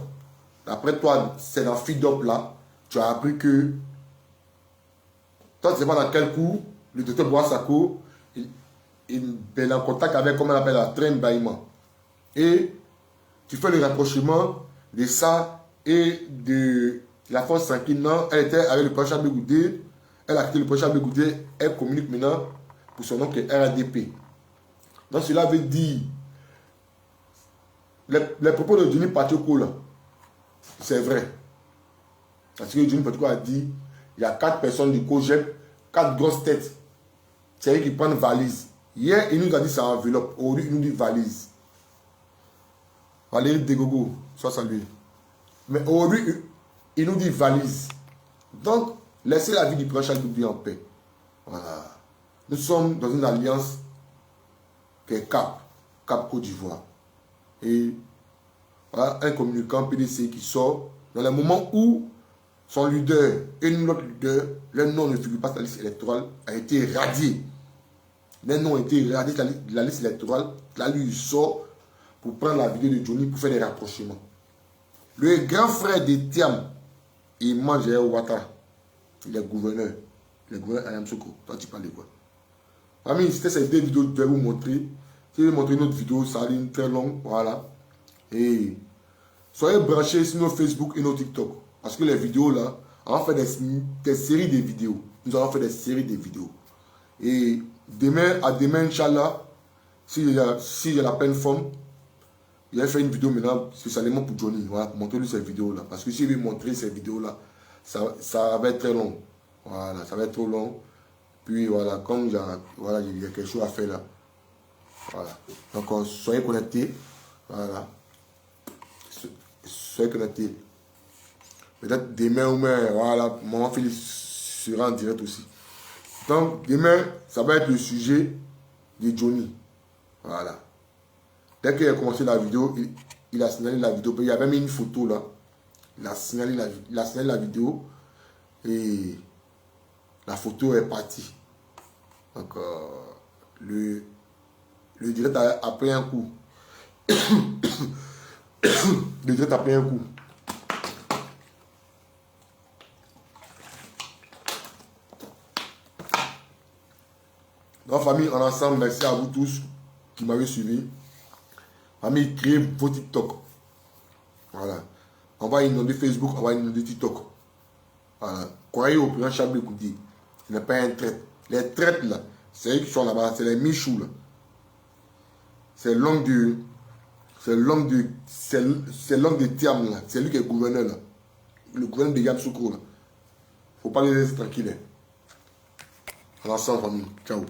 Après toi, c'est dans Feed up là. Tu as appris que. Toi, tu ne sais pas dans quel coup, le docteur Boissako, il est en contact avec, comment on appelle, la traîne Baïma. Et tu fais le rapprochement de ça et de la force sanguine. Non, elle était avec le prochain Bégoudé. Elle a quitté le prochain Bégoudé. Elle communique maintenant pour son nom qui est RADP. Donc cela veut dire les propos de Johnny Pacheco là, c'est vrai. Parce que Johnny Pacheco a dit il y a 4 personnes du COGEP, 4 grosses têtes. C'est eux qui prennent valise. Hier, il nous a dit ça enveloppe. Aujourd'hui, il nous dit valise. Valérie Degogo, soit salué. Mais aujourd'hui, il nous dit valise. Donc, laissez la vie du prochain Bégoudé en paix. Voilà. Nous sommes dans une alliance qui est Cap Côte d'Ivoire. Et voilà un communicant PDC qui sort dans le moment où son leader et notre leader, leur nom ne figure pas sur la liste électorale, a été radié. Leur nom a été radié de la liste électorale. Là, lui, il sort pour prendre la vidéo de Johnny pour faire des rapprochements. Le grand frère de Thiam, il mange Ouattara. Il est gouverneur. Le gouverneur Ayam Soko. Toi, tu parles de quoi? Famille, c'était ces 2 vidéos que je vais vous montrer. Si je vais vous montrer une autre vidéo, ça a une très longue. Voilà. Et soyez branchés sur nos Facebook et nos TikTok. Parce que les vidéos là, on va faire des séries de vidéos. Nous allons faire des séries de vidéos. Et demain, à demain, Inch'Allah, si j'ai la pleine forme, il va faire une vidéo maintenant spécialement pour Johnny. Voilà, pour montrer lui ces vidéos là. Parce que si je vais montrer ces vidéos là, ça va être très long. Voilà, ça va être trop long. Puis voilà, comme il y a quelque chose à faire là. Voilà. Donc soyez connectés. Voilà. Soyez connectés. Peut-être demain ou même, voilà, maman Félix sera en direct aussi. Donc demain, ça va être le sujet de Johnny. Voilà. Dès qu'il a commencé la vidéo, il a signalé la vidéo. Il y avait mis une photo là. Il a signalé la vidéo. Et la photo est partie. Donc, le direct a pris un coup. Le direct a pris un coup. Donc, famille, en ensemble, merci à vous tous qui m'avez suivi. Famille, créez vos TikTok. Voilà. On va inonder Facebook, on va inonder TikTok. Voilà. Croyez au président Charles Bégoudé. Il n'est pas un traître. Les traîtres là, c'est eux qui sont là-bas, c'est les Michou là. C'est l'homme de Thiam là. C'est lui qui est gouverneur là. Le gouverneur de Yamsoukro là. Faut pas les laisser tranquilles. Hein. Ensemble famille. Ciao.